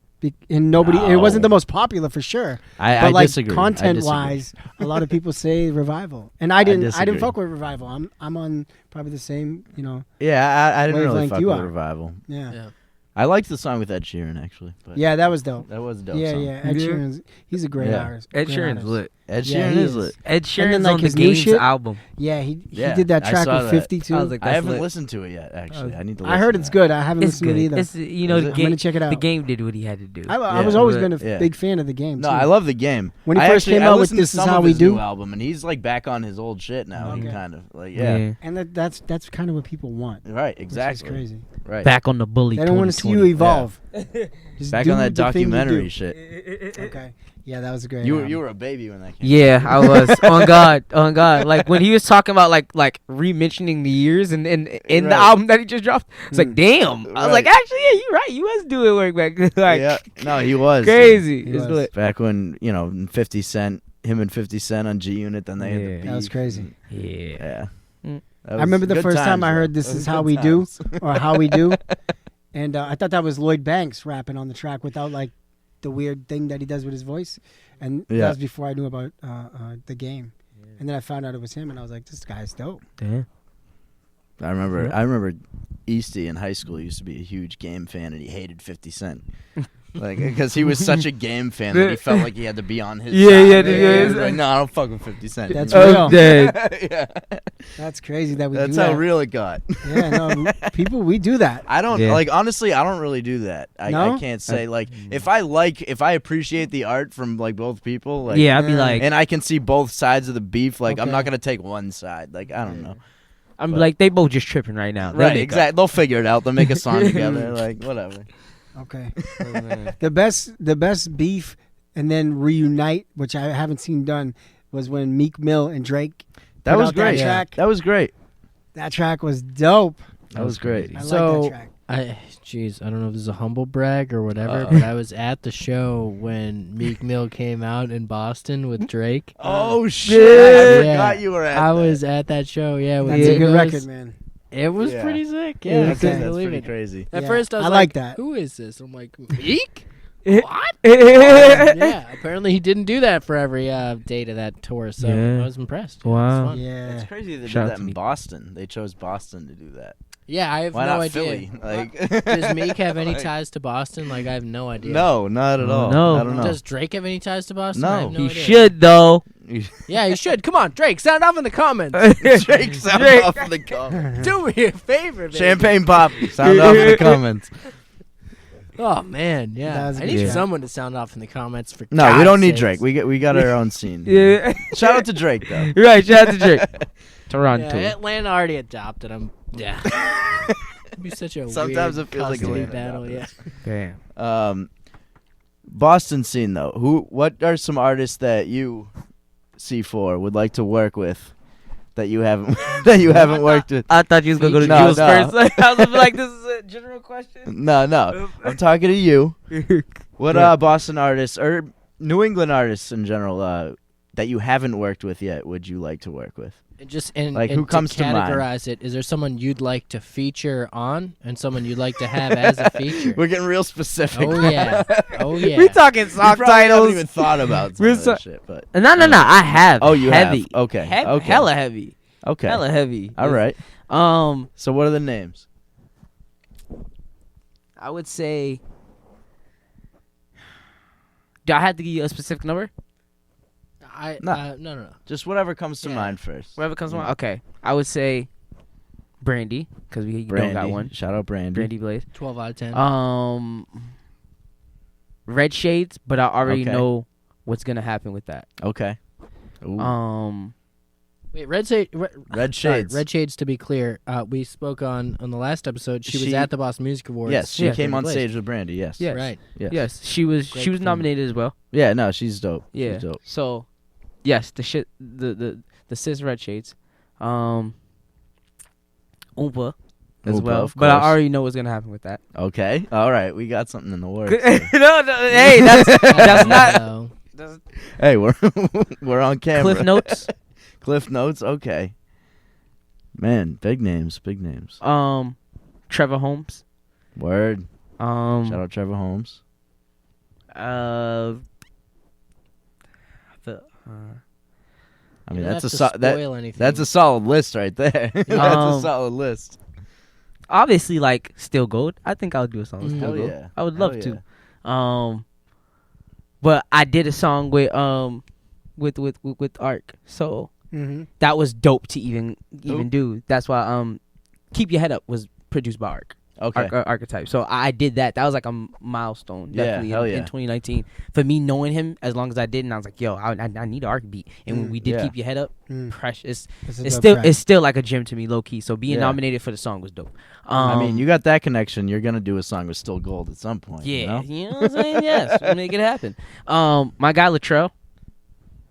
And nobody, it wasn't the most popular for sure. I But like disagree. content wise, a lot of people say Revival, and I didn't disagree. fuck with Revival. I'm on probably the same, Yeah, I didn't really wavelength fuck you with are. Revival. Yeah. Yeah. I liked the song with Ed Sheeran actually. But Yeah, that was dope. that was a dope. Yeah, song. yeah. Ed Sheeran's he's a great artist. Ed great Sheeran's artist. lit. Ed Yeah, Sheeran he is is. lit. Ed Sheeran's then, like, on the his new Games shit. album. Yeah, he Yeah, did that I track saw with that. 50 too. I was like, I haven't lit. listened to it yet. Actually, I need to. I heard it's good. I haven't It's listened to it good. either. It's the Is game. it? I'm gonna check it out. The game did what he had to do. I was always been a Yeah. big fan of the game. No, too. I love the game. When he I first actually- came I out with listened to This Is some How of We his new Do. album, and he's like back on his old shit now. He Okay. kind of like yeah. And that's kind of what people want. Right, Which is exactly. crazy. Right. Back on the bully. They don't want to see you 2020. evolve. Just Back do on that the thing you documentary do. shit. Okay. Yeah, that was a great. You album. were a baby when that came. Yeah, I was. On God. Like when he was talking about like re-mentioning the years and in the Right. album that he just dropped, it's like damn. I was like, Right. actually, yeah, you're right. You was doing work back like Yeah. No, he was crazy. He It's was. lit. back when 50 Cent, him and 50 Cent on G Unit. Then they had the Yeah. beef. That was crazy. Yeah. Yeah. Mm. That I was remember the good first time times, I heard though. "This Those Is good How We times. Do" or "How We Do," and I thought that was Lloyd Banks rapping on the track without like the weird thing that he does with his voice, and Yeah. that was before I knew about the game. And then I found out it was him, and I was like, "This guy's dope." Damn. I remember Easty in high school used to be a huge Game fan, and he hated 50 Cent. Like, because he was such a Game fan that he felt like he had to be on his Yeah, side. yeah, He yeah. was like, no, I don't fuck with 50 Cent. That's you know? real. I'm dead. Yeah. That's crazy that we That's do how that. real it got. Yeah, no, we do that. I don't Yeah. like honestly. I don't really do that. I No? can't say like if I appreciate the art from like both people. Like, Yeah, I'd be like, and I can see both sides of the beef. Like I'm Okay. not gonna take one side. Like I don't know. I'm but- like, they both just tripping right now. They'll Right, make up. exactly. They'll figure it out. They'll make a song together. Like whatever. Okay. the best beef and then reunite, which I haven't seen done, was when Meek Mill and Drake. That put was out great. That track. That was great. That track was dope. That was great. I So- like that track. Jeez, I don't know if this is a humble brag or whatever, Uh-oh. but I was at the show when Meek Mill came out in Boston with Drake. Oh shit! I Yeah. forgot you were at. I that. was at that show. Yeah, with That's a good Migos. record, man. It was Yeah. pretty sick. Yeah, Yeah, I that's couldn't That's believe pretty it. crazy. At Yeah. first, I was I like that. Who is this? I'm like, Meek? What? Yeah, apparently he didn't do that for every date of that tour, so Yeah. I was impressed. Wow. It was fun. Yeah. It's crazy they Shout did out that to in Meek. Boston. They chose Boston to do that. Yeah, I have Why no not idea. Philly? Like, Does Meek have any Like- ties to Boston? Like, I have no idea. No, not at Oh, all. no. I don't know. Does Drake have any ties to Boston? No. I have no He idea. should though. Yeah, he should. Come on, Drake, sound off in the comments. Drake, sound Drake. off in the comments. Do me a favor, baby. Champagne pop. Sound off in the comments. Oh man, That yeah. was a I good need track. someone to sound off in the comments for. No, we God's don't need sakes. Drake. We got our own scene. Yeah. Shout out to Drake though. You're right. Shout out to Drake. Toronto. Yeah, Atlanta already adopted him. Yeah. It'd be such a Sometimes weird it feels like custody Atlanta battle. Yeah. adopted Damn. Boston scene though. What are some artists that you SeeFour would like to work with that you haven't worked with? I thought you was gonna go to No, Jules no. first. I was like, this is a general question. No. I'm talking to you. What Yeah. Boston artists or New England artists in general that you haven't worked with yet would you like to work with? And Like, who comes to mind? categorize it? Is there someone you'd like to feature on, and someone you'd like to have as a feature? We're getting real specific. Oh yeah. Oh yeah. We talking song You probably haven't titles. even thought about some We're of that so- shit, but No. I have. Oh, you have? heavy. Okay, okay. Hella heavy. okay. Hella heavy. All right. So what are the names? I would say. Do I have to give you a specific number? No. Just whatever comes to Yeah. mind first. Whatever comes to mind. Okay. I would say Brandy, because we Brandy. don't got one. Shout out Brandy. Brandy Blaze. 12 out of 10. Red Shades, but I already Okay. know what's gonna happen with that. Okay. Ooh. Wait, Red Shades. Red Shades. Red Shades. To be clear, we spoke on the last episode. She was She- at the Boston Music Awards. Yes, she Yeah. came on Blaze. stage with Brandy. Yes. Yes. Right. Yes. Yes, she was Great performance. nominated as well. Yeah. No, she's dope. Yeah. She's dope. So, yes, the sis Red Shades, Oompa as Oompa, well. of But I course. already know what's gonna happen with that. Okay. All right. We got something in the works. no, here. hey, that's not So, Hey, we're we're on camera. Cliff Notes. Cliff Notes. Okay. Man, big names. Big names. Trevor Holmes. Word. Shout Shout out Trevor Holmes. I mean, you don't that's have a to that spoil anything. that's a solid list right there. That's a solid list. obviously like Still Gold. I think I would do a song with Still Gold. Yeah. I would love to. But I did a song with Ark, so that was dope to even do. That's why Keep Your Head Up was produced by Ark. Okay. Archetype. So I did that. That was like a milestone, definitely in 2019 for me knowing him as long as I did. And I was like, yo, I need an Ark beat. And when we did Keep Your Head Up, precious. It's still like a gem to me, low key. So being nominated for the song was dope. I mean, you got that connection. You're gonna do a song with Still Gold at some point. Yeah, you know what I'm saying? Yes, we'll make it happen. My guy Latrell.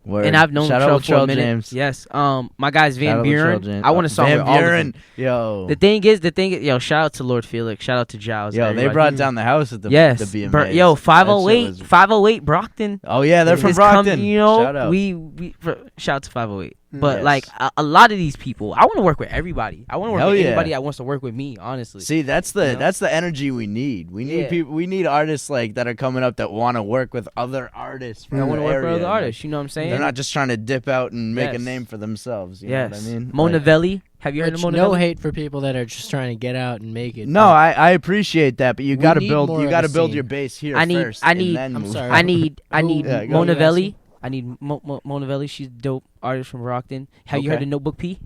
Word. And I've known Latrell for a minute. James. Yes. My guy's Van Buren. I want a song Van with all of Buren. them. Yo. The thing is, yo, shout out to Lord Felix. Shout out to Jouls. Yo, they brought down the house at the BMAs. Yo, 508 Brockton. Oh yeah, they're from Brockton. Shout out. We shout out to 508. But like a lot of these people, I want to work with everybody. I want to work with anybody that wants to work with me. Honestly, see, that's the energy we need. We need people. We need artists like that are coming up that want to work with other artists. From I want to work with other artists. You know what I'm saying? They're not just trying to dip out and make a name for themselves. You know what I mean? Monavelli. Have you heard of Monavelli? No hate for people that are just trying to get out and make it. No, I appreciate that, but you got to build. You got to build your base here first. I need Monavelli. I need Monavelli. She's a dope artist from Brockton. Have you heard of Notebook P?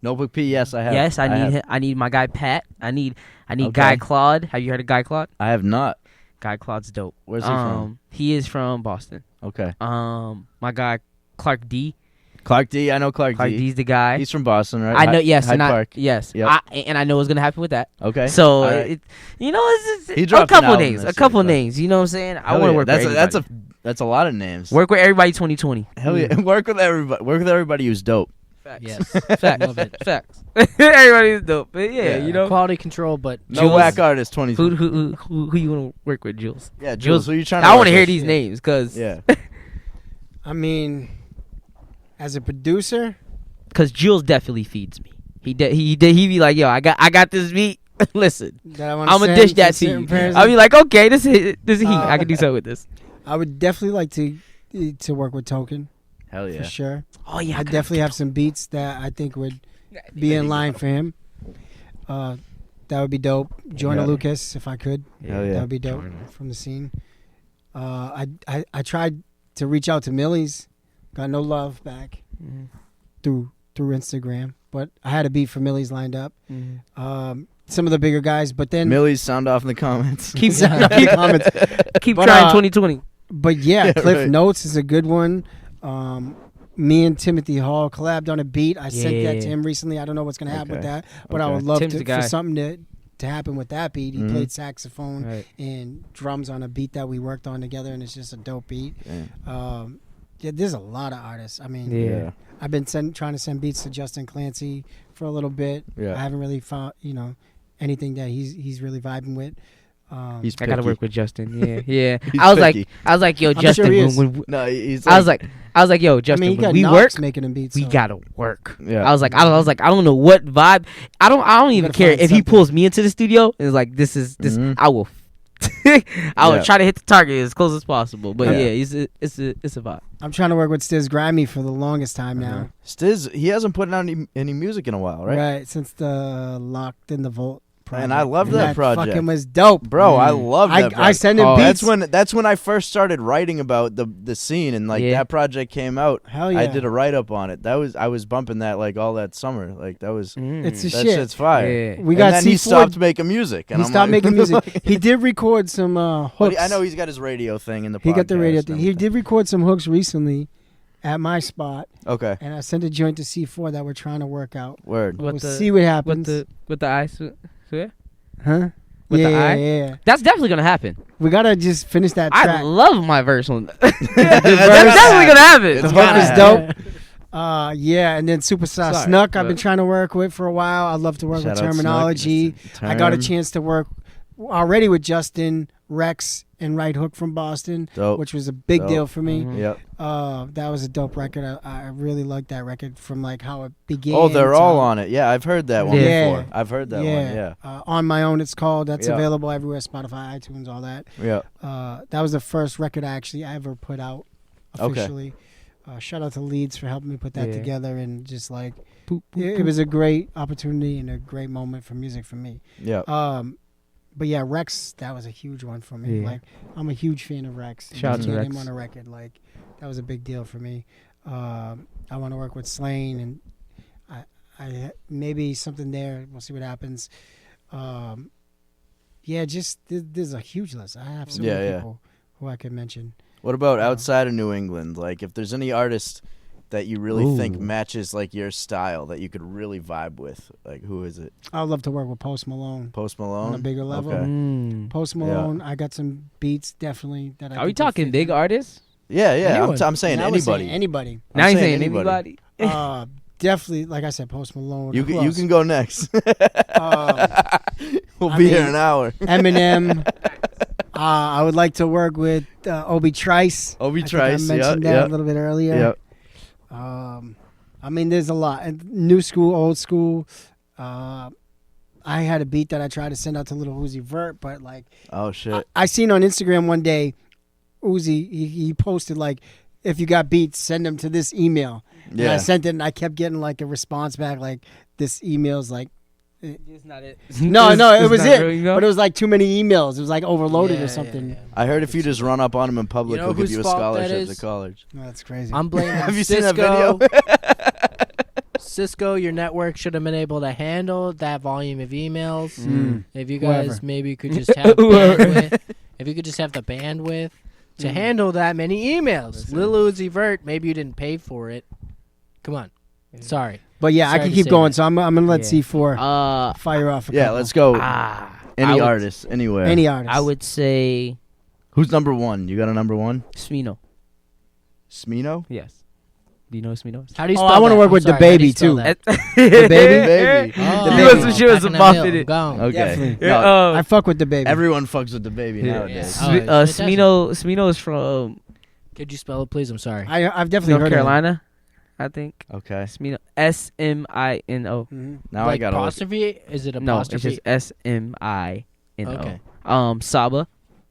Notebook P, yes, I have. Yes, I need my guy Pat. I need Guy Claude. Have you heard of Guy Claude? I have not. Guy Claude's dope. Where's he from? He is from Boston. Okay. My guy Clark D. Clark D, I know Clark D. Clark D's the guy. He's from Boston, right? I know, yes. Hyde Park. Yes. Yep. And I know what's going to happen with that. Okay. So, it's he a couple names. You know what I'm saying? I want to work with everybody. That's a lot of names. Work with everybody 2020. Hell yeah. Work with everybody. Work with everybody who's dope. Facts. Yes. Facts. Love it. Facts. Everybody's dope. But you know. Quality control, but no whack artist 2020. Who you want to work with, Jouls? Yeah, Jouls. Who you trying to I want to hear these names because. Yeah. I mean, as a producer, because Jouls definitely feeds me. He be like, yo, I got this beat. Listen, I'm gonna dish that to you. I'll be like, okay, this is heat. I can do something with this. I would definitely like to work with Token. Hell yeah, for sure. Oh yeah, I definitely have some beats that I think would be in line for him. That would be dope. Joyner Lucas, if I could. Hell yeah, that would be dope from the scene. I tried to reach out to Millie's, got no love back through Instagram, but I had a beat for Millie's lined up. Some of the bigger guys, but then Millie's sound off in the comments. Keep trying 2020. But yeah, Cliff Notes is a good one. Me and Timothy Hall collabed on a beat. I sent that to him recently. I don't know what's gonna happen with that, but I would love for something to happen with that beat. He played saxophone and drums on a beat that we worked on together, and it's just a dope beat. There's a lot of artists. I mean, I've been trying to send beats to Justin Clancy for a little bit. I haven't really found anything that he's really vibing with. I gotta work with Justin. Yeah. I was like, yo, Justin. I was like, yo, Justin. When we work, making him beats, we gotta work. Yeah. I was like, I don't know what vibe. I don't even care if he pulls me into the studio and is like, this. I will. I will try to hit the target as close as possible. But it's a vibe. I'm trying to work with Stiz Grammy for the longest time now. Stiz, he hasn't put out any music in a while, right? Right, since the Locked in the Vault project. And I love that project. Fucking was dope, bro. I love that. I send him beats. That's when I first started writing about the scene, and that project came out. Hell yeah! I did a write up on it. I was bumping that all that summer. That was it's a that shit. Shit's fire. Yeah. And then he stopped making music. And he stopped making music. He did record some hooks. I know he's got his radio thing in the. He got the radio thing. He did record some hooks recently at my spot. Okay. And I sent a joint to SeeFour that we're trying to work out. Word. We'll see what happens. With the eyes. Huh? With the eye? Yeah. That's definitely gonna happen. We gotta just finish that track. I love my verse on that. That's definitely gonna happen. The hook is dope. And then Superstar Snuck I've been trying to work with for a while. I'd love to work with Terminology. I got a chance to work already with Justin, Rex, and Right Hook from Boston, which was a big deal for me. Yep. That was a dope record. I really liked that record from how it began. Oh, they're all on it. Yeah, I've heard that one before. I've heard that one. Yeah. On My Own, it's called. That's available everywhere: Spotify, iTunes, all that. Yeah. That was the first record I ever put out officially. Shout out to Leeds for helping me put that together and just it was a great opportunity and a great moment for music for me. Yeah. But yeah, Rex, that was a huge one for me. Yeah. Like, I'm a huge fan of Rex. Shout out to Rex. Him on a record, like, that was a big deal for me. I want to work with Slane, and I maybe something there. We'll see what happens. Yeah, just there's a huge list. I have so many people who I could mention. What about outside of New England? Like, if there's any artist that you really think matches like your style that you could really vibe with, like, who is it? I would love to work with Post Malone. Post Malone On a bigger level. Okay. Post Malone. I got some beats definitely that I. Are we talking big artists? Yeah. I'm saying anybody. Anybody. Now you're saying anybody. Definitely, like I said, Post Malone. You can go next. We'll be here an hour. Eminem. I would like to work with Obi Trice. I mentioned that a little bit earlier. Yep. I mean, there's a lot. New school, old school. I had a beat that I tried to send out to Little Uzi Vert, but like, oh shit! I seen on Instagram one day, Uzi he posted like, if you got beats, send them to this email. Yeah. And I sent it, and I kept getting like a response back, like, this email's like. It's not it. No, it was it. But it was like too many emails. It was like overloaded or something. Yeah. I heard if you just run up on them in public, they'll give you a scholarship to college. No, that's crazy. I'm blaming Have you Cisco. seen that video? Cisco, your network should have been able to handle that volume of emails. If you guys maybe could just have bandwidth, if you could just have the bandwidth to handle that many emails. Lil Uzi Vert, maybe you didn't pay for it. Come on. Sorry. But yeah, I can keep going, so I'm gonna let SeeFour fire off. Let's go. Any artist, anywhere. Any artist. I would say. Who's number one? You got a number one? Smino. Smino? Yes. Do you know who Smino is? How do you spell I want to work with the baby too. The baby. She was buffing it. Okay. Definitely. No, I fuck with the baby. everyone fucks with the baby nowadays. Smino is from. Could you spell it, please? I'm sorry. I've definitely North heard Carolina, I think. Okay. Smino. SMINO. Now like I got apostrophe? Is it No, it's apostrophe? just SMINO. Okay. Saba,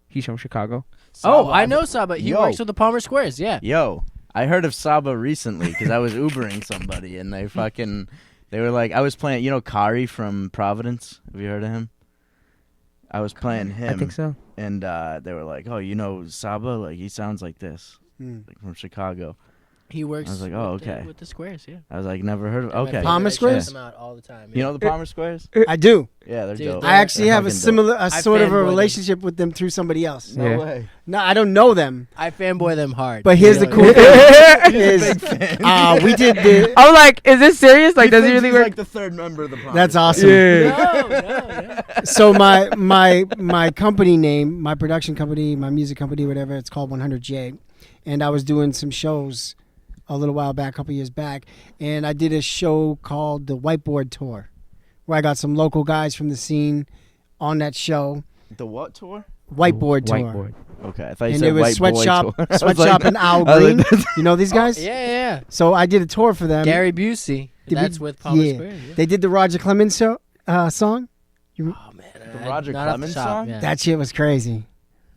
he's from Chicago. Oh, I know Saba. He works with the Palmer Squares. Yeah. Yo, I heard of Saba recently because I was Ubering somebody and they were like, I was playing, you know, Kari from Providence. Have you heard of him? I was playing him. I think so. And they were like, oh, you know Saba? Like, he sounds like this, like from Chicago. He works. I was like, oh, okay. With the Squares, yeah. I was like, never heard of. Okay. Palmer Squares? Out all the time, You know the Palmer Squares? I do. Yeah, they're dope. I actually have a similar, dope. sort of a relationship with them through somebody else. No way. No, I don't know them. I fanboy them hard. But here's the cool thing: is we did the. I'm like, is this serious? Like, does he really work? Like the third member of the Palmer. That's awesome. Yeah. No. So my company name, my production company, my music company, whatever, it's called 100J, and I was doing some shows a little while back, a couple years back, and I did a show called the Whiteboard Tour, where I got some local guys from the scene on that show. The what tour? Whiteboard Tour. Whiteboard. Okay, I thought you and said it was white Sweatshop, boy tour. Sweatshop and Al Green. You know these guys? Yeah. So I did a tour for them. Gary Busey. That's with Palmer Squares. Yeah. They did the Roger Clemens song. Oh, man. The Roger Clemens song? Yeah. That shit was crazy.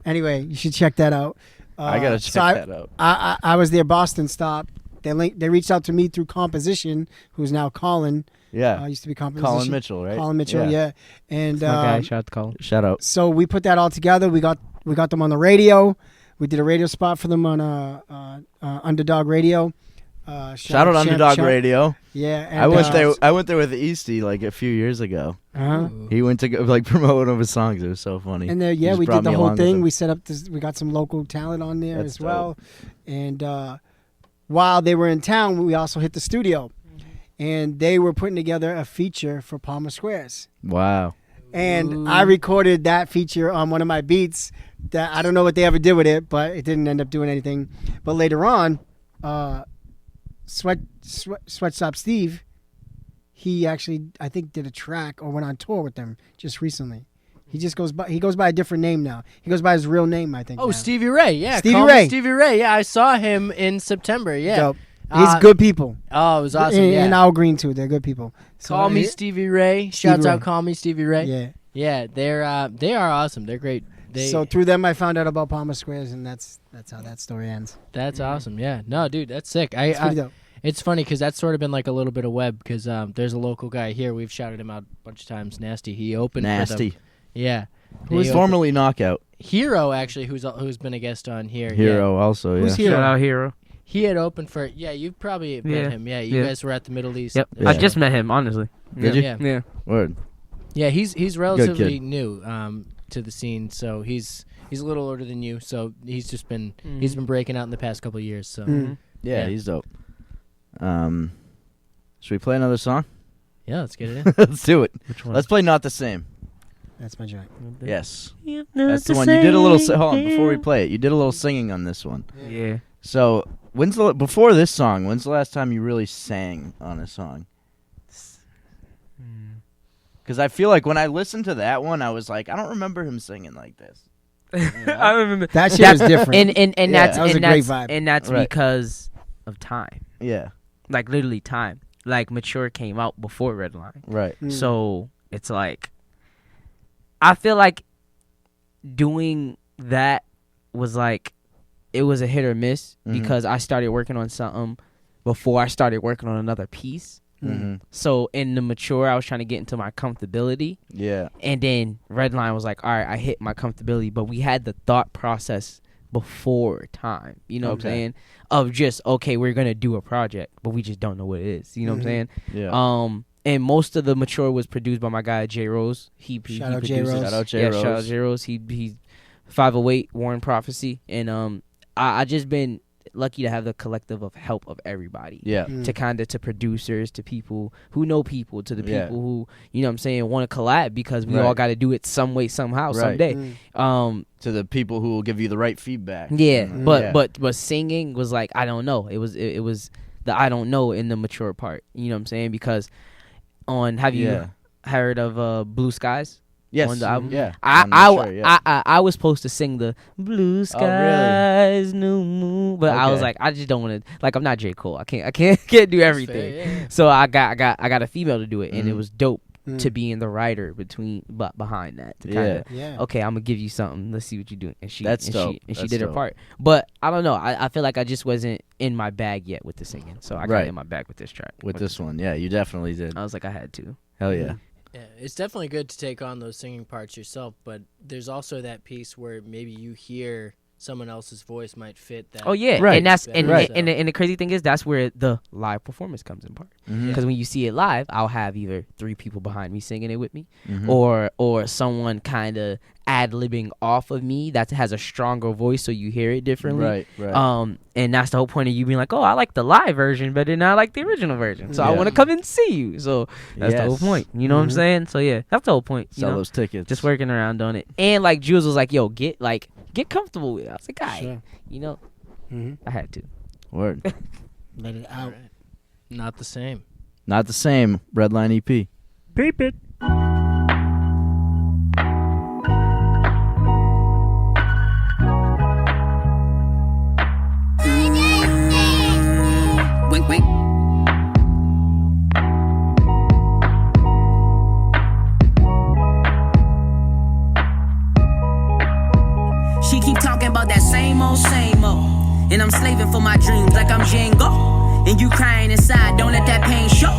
Anyway, you should check that out. I got to check that out. I was there, Boston stop. They reached out to me through Composition, who's now Colin. Yeah. Used to be Composition. Colin Mitchell, right? Colin Mitchell, yeah. And Shout out to Colin. Shout out. So we put that all together. We got them on the radio. We did a radio spot for them on Underdog Radio. Shout out Underdog Radio. Yeah. And, I went there with Easty like a few years ago. He went to like promote one of his songs. It was so funny. And we did the whole thing. We set up this. We got some local talent on there as well. And while they were in town, we also hit the studio, and they were putting together a feature for Palmer Squares. Wow. And I recorded that feature on one of my beats. That I don't know what they ever did with it, but it didn't end up doing anything. But later on, Sweatshop Steve, he actually I think did a track or went on tour with them just recently. He goes by a different name now. He goes by his real name, I think. Oh, now. Stevie Ray, yeah. Stevie Ray. Stevie Ray, yeah. I saw him in September, yeah. Dope. He's good people. Oh, it was awesome, and Al Green too. They're good people. So, Call me Stevie Ray. Shouts out, Call me Stevie Ray. Yeah. Yeah, they are awesome. They're great. So through them, I found out about Palmer Squares, and that's how that story ends. That's awesome. Yeah. No, dude, that's sick. It's pretty dope. It's funny because that's sort of been like a little bit of web because there's a local guy here. We've shouted him out a bunch of times. Nasty. He opened for them. Yeah. Who was formerly Knockout. Hero, actually, who's been a guest on here. Hero also, yeah. Who's Hero? Shout out Hero. He had opened for, you've probably met him. Yeah, you guys were at the Middle East. Yep. I just met him, honestly. Did you? Yeah. Word. Yeah, he's relatively new to the scene, so he's a little older than you, so he's just been he's been breaking out in the past couple of years. So Yeah, he's dope. Should we play another song? Yeah, let's get it in. Let's do it. Which one? Let's play Not the Same. That's my joint. Yes. That's the one. You did a little hold on, before we play it. You did a little singing on this one. Yeah. So, before this song, when's the last time you really sang on a song? Because I feel like when I listened to that one, I was like, I don't remember him singing like this. You know? I remember that shit was different. And that was a great vibe. And that's because of time. Yeah. Like literally time. Like Mature came out before Redline. Right. So it's like I feel like doing that was like it was a hit or miss because I started working on something before I started working on another piece. So in the Mature, I was trying to get into my comfortability. Yeah. And then Redline was like, all right, I hit my comfortability, but we had the thought process before time. You know what I'm saying? Of just, okay, we're going to do a project, but we just don't know what it is. You know what I'm saying? Yeah. And most of the Mature was produced by my guy, J. Rose. Shout out J. Rose. Shout out J. Rose. Shout out J. Rose. He's 508, Warren Prophecy. And I just been lucky to have the collective of help of everybody. Yeah. To kind of to producers, to people who know people, to the people who, you know what I'm saying, want to collab because we all got to do it some way, somehow, someday. To the people who will give you the right feedback. Yeah. But singing was like, I don't know. It was the I don't know in the Mature part. You know what I'm saying? Because have you heard of Blue Skies? Yes. On the album? Yeah. I was supposed to sing the Blue Skies, New Moon, but I was like, I just don't want to. Like, I'm not J. Cole. I can't do everything. Fair, yeah. So I got a female to do it, and it was dope to be in the writer behind that. To kinda, okay, I'm gonna give you something. Let's see what you're doing. And she did her part. But I don't know. I feel like I just wasn't in my bag yet with the singing, so I got in my bag with this track. With this one, yeah, you definitely did. I was like, I had to. Hell yeah. Yeah, it's definitely good to take on those singing parts yourself, but there's also that piece where maybe you hear someone else's voice might fit that. Oh yeah, right. And that's and the crazy thing is that's where the live performance comes in part. Because when you see it live, I'll have either 3 people behind me singing it with me, or someone kind of ad-libbing off of me that has a stronger voice, so you hear it differently. Right. And that's the whole point of you being like, oh, I like the live version better than I like the original version, so I want to come and see you. So that's the whole point. You know what I'm saying? So yeah, that's the whole point. Sell those tickets. Just working around on it. And like Jules was like, yo, get comfortable with it. I was like, all right, you know, I had to. Word. Let it out. Right. Not the same. Not the same. Redline EP. Beep it. Wink, wink. She keep talking about that same old, and I'm slaving for my dreams like I'm Django. And you crying inside, don't let that pain show.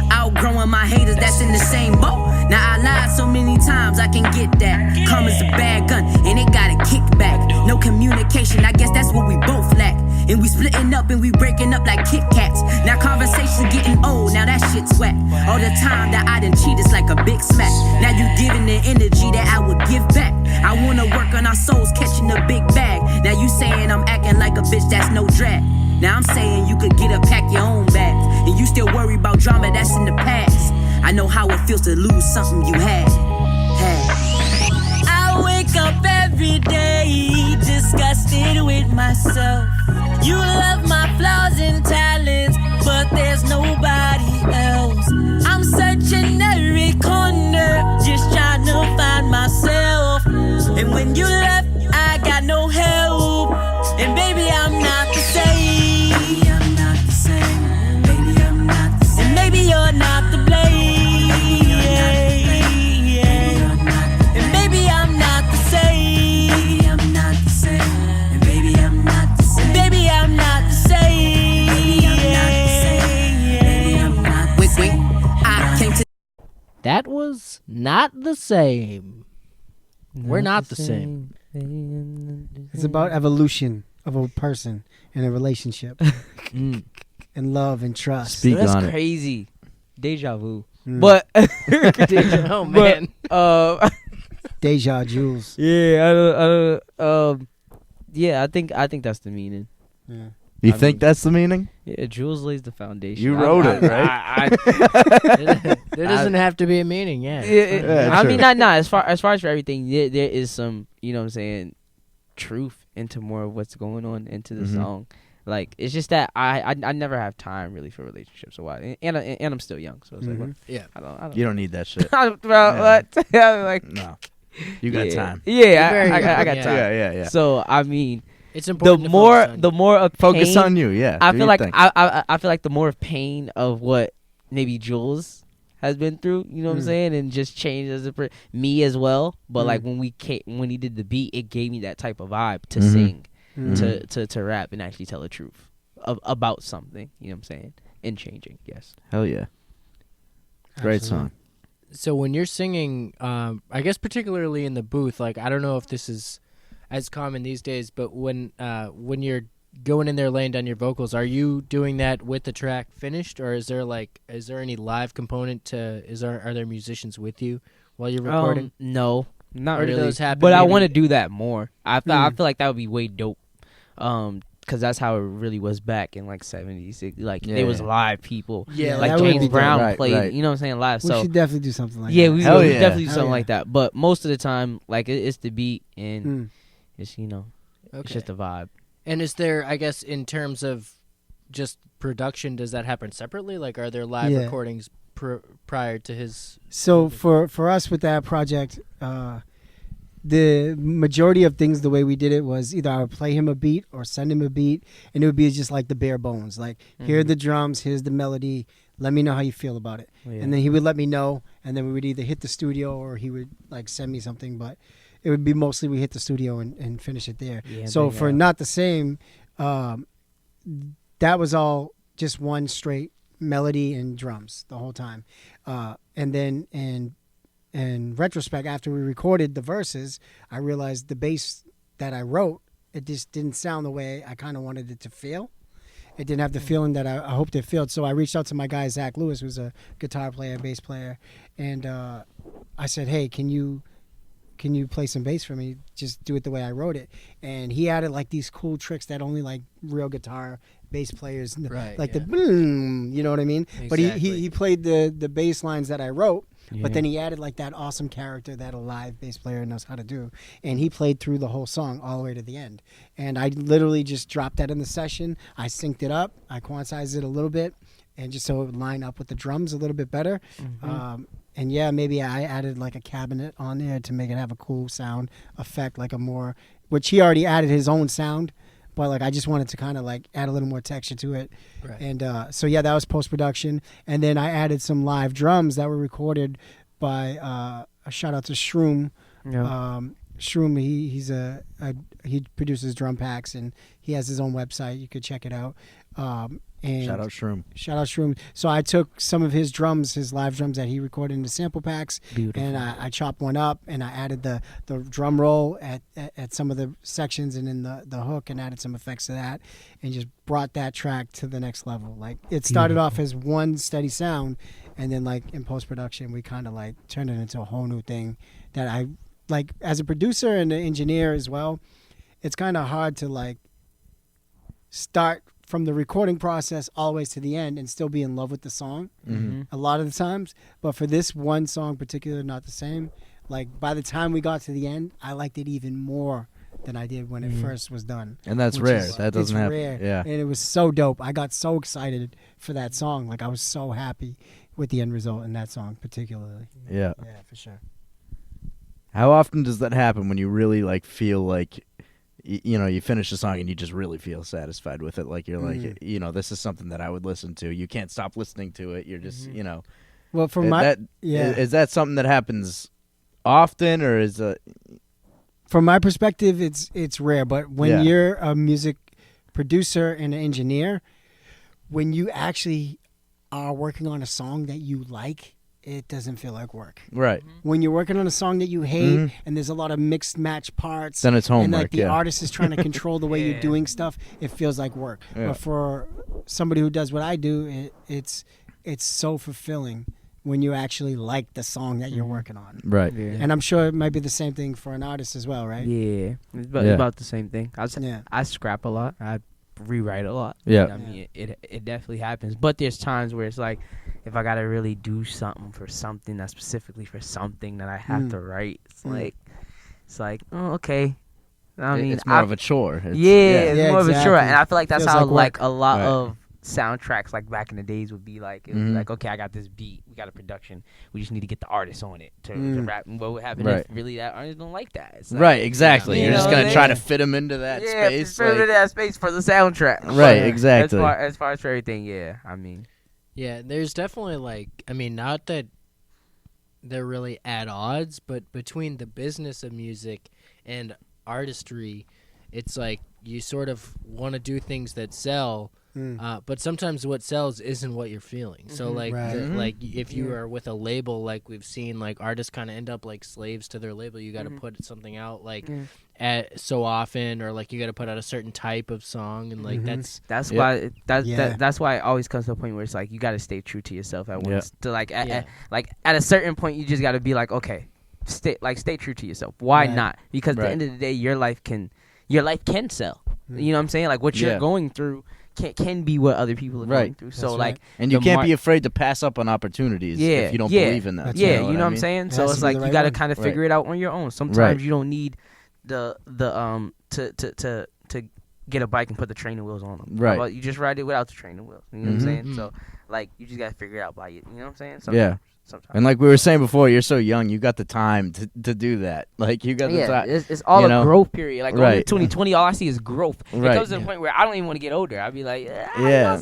Outgrowing my haters, that's in the same boat. Now I lied so many times, I can get that. Karma's a bad gun, and it got a kickback. No communication, I guess that's what we both lack. And we splitting up and we breaking up like Kit Kats. Now conversations getting old, now that shit's whack. All the time that I done cheat, it's like a big smack. Now you giving the energy that I would give back. I wanna work on our souls, catching the big bag. Now you saying I'm acting like a bitch, that's no drag. Now I'm saying you could get up, pack your own bags. And you still worry about drama that's in the past. I know how it feels to lose something you had. I wake up every day disgusted with myself. You love my flaws and talents, but there's nobody else. I'm searching every corner, just trying to find myself. And when you left, I got no help. And baby, I'm not the same. Baby, I'm not the same. Baby, I'm not the same. And maybe you're not to blame. And baby, I'm not the same. Baby, I'm not the same. And baby, I'm not the same. Baby, I'm not the same. That was not the same. We're not the same. It's about evolution of a person in a relationship. And love and trust. Speak that's on crazy. Deja vu. But Oh man. Deja Jules. Yeah, yeah, I think that's the meaning. Yeah. You think that's the meaning? Yeah, Jules lays the foundation. You wrote it, right? There doesn't have to be a meaning, yeah. I mean, not as far as for everything, there is some, you know what I'm saying, truth into more of what's going on into the song. Like, it's just that I never have time really for relationships a while, and I'm still young, so it's like, well, yeah, I don't. You don't need that shit. What? Like, no, you got time. Yeah, I got time. Yeah. So I mean, it's important. The more of focus pain, on you. Yeah, I feel like I feel like the more of pain of what maybe Jules has been through, you know what I'm saying, and just changed as me as well. But like when he did the beat, it gave me that type of vibe to sing. To rap and actually tell the truth about something, you know what I'm saying, and changing. Yes. Hell yeah. Great song. So when you're singing, I guess particularly in the booth, like I don't know if this is as common these days, but when you're going in there laying down your vocals, are you doing that with the track finished, or is there any live component to? Are there musicians with you while you're recording? No, not or do really. those happen but maybe? I want to do that more. I feel like that would be way dope. Because that's how it really was back in like 70s. Like there was live people. Yeah, like James Brown played. You know what I'm saying, live. We should definitely do something like that. Yeah, we definitely do something like that. But most of the time, like it's the beat and it's it's just a vibe. And is there, I guess, in terms of just production, does that happen separately? Like, are there live recordings prior to his? So for us with that project, the majority of things, the way we did it was either I would play him a beat or send him a beat, and it would be just like the bare bones. Like, here are the drums, here's the melody, let me know how you feel about it. Yeah. And then he would let me know, and then we would either hit the studio or he would like send me something, but it would be mostly we hit the studio and finish it there. Yeah, so for Not the Same, that was all just one straight melody and drums the whole time. And then in retrospect, after we recorded the verses, I realized the bass that I wrote, it just didn't sound the way I kind of wanted it to feel. It didn't have the feeling that I hoped it felt. So I reached out to my guy, Zach Lewis, who's a guitar player, bass player. And I said, hey, can you play some bass for me? Just do it the way I wrote it. And he added like these cool tricks that only like real guitar bass players, the boom, you know what I mean? Exactly. But he played the bass lines that I wrote. Yeah. But then he added like that awesome character that a live bass player knows how to do. And he played through the whole song all the way to the end. And I literally just dropped that in the session. I synced it up. I quantized it a little bit. And just so it would line up with the drums a little bit better. And yeah, maybe I added like a cabinet on there to make it have a cool sound effect, like which he already added his own sound. But like I just wanted to kind of like add a little more texture to it. Right. And so yeah, that was post-production. And then I added some live drums that were recorded by a shout out to Shroom. Yeah. Shroom, he produces drum packs and he has his own website. You could check it out. And shout out Shroom. So I took some of his drums, his live drums that he recorded into sample packs. Beautiful. And I chopped one up and I added the drum roll at some of the sections and in the hook and added some effects to that and just brought that track to the next level. Like it started off as one steady sound and then like in post-production we kind of like turned it into a whole new thing that I like as a producer and an engineer as well. It's kind of hard to like start from the recording process always to the end and still be in love with the song a lot of the times. But for this one song particular, Not the Same, like by the time we got to the end, I liked it even more than I did when it first was done. And that's rare. That doesn't happen. Rare. Yeah. And it was so dope. I got so excited for that song. Like I was so happy with the end result in that song particularly. Yeah. Yeah, for sure. How often does that happen when you really like feel like you finish a song and you just really feel satisfied with it? Like you're like, this is something that I would listen to. You can't stop listening to it. You're just, Well, is that something that happens often, or is it? From my perspective, it's rare. But when you're a music producer and an engineer, when you actually are working on a song that you like it doesn't feel like work. Right. When you're working on a song that you hate and there's a lot of mixed match parts, then it's homework. And like the artist is trying to control the way you're doing stuff, it feels like work. Yeah. But for somebody who does what I do, it's so fulfilling when you actually like the song that you're working on. Right. Yeah. And I'm sure it might be the same thing for an artist as well, right? Yeah. It's about the same thing. I scrap a lot. I rewrite a lot. Yeah. I mean, it definitely happens. But there's times where it's like, if I got to really do something for something that's specifically for something that I have to write, it's like, oh, okay. I mean, it's more of a chore. It's more of a chore. And I feel like that's feels how like a lot of soundtracks like back in the days would be like. It would be like, okay, I got this beat, we got a production, we just need to get the artist on it to rap. And what would happen if really that artist don't like that? It's like, right, exactly. You're just gonna try to fit them into that space. Fit into that space for the soundtrack. Right, exactly. As far as for everything, I mean. Yeah, there's definitely like, I mean, not that they're really at odds, but between the business of music and artistry, it's like you sort of want to do things that sell, but sometimes what sells isn't what you're feeling. So like, like if you are with a label, like we've seen, like artists kind of end up like slaves to their label. You got to put something out like at so often, or like you got to put out a certain type of song, and like that's why that's why it always comes to a point where it's like you got to stay true to yourself at once. To like at a certain point, you just got to be like, okay, stay true to yourself. Why not? Because at the end of the day, your life can sell. You know what I'm saying? Like what you're going through can be what other people are going through. So like, and you can't be afraid to pass up on opportunities if you don't believe in that. You know what I'm saying? So it's like you got to kind of figure it out on your own. Sometimes you don't need to get a bike and put the training wheels on them. Right. How about you just ride it without the training wheels? You know what I'm saying? So like you just got to figure it out by you. You know what I'm saying? Sometimes. And like we were saying before, you're so young, you got the time to do that. Like you got the time. It's all a growth period. Like going to 2020, all I see is growth. It comes to the point where I don't even want to get older. I'd be like, I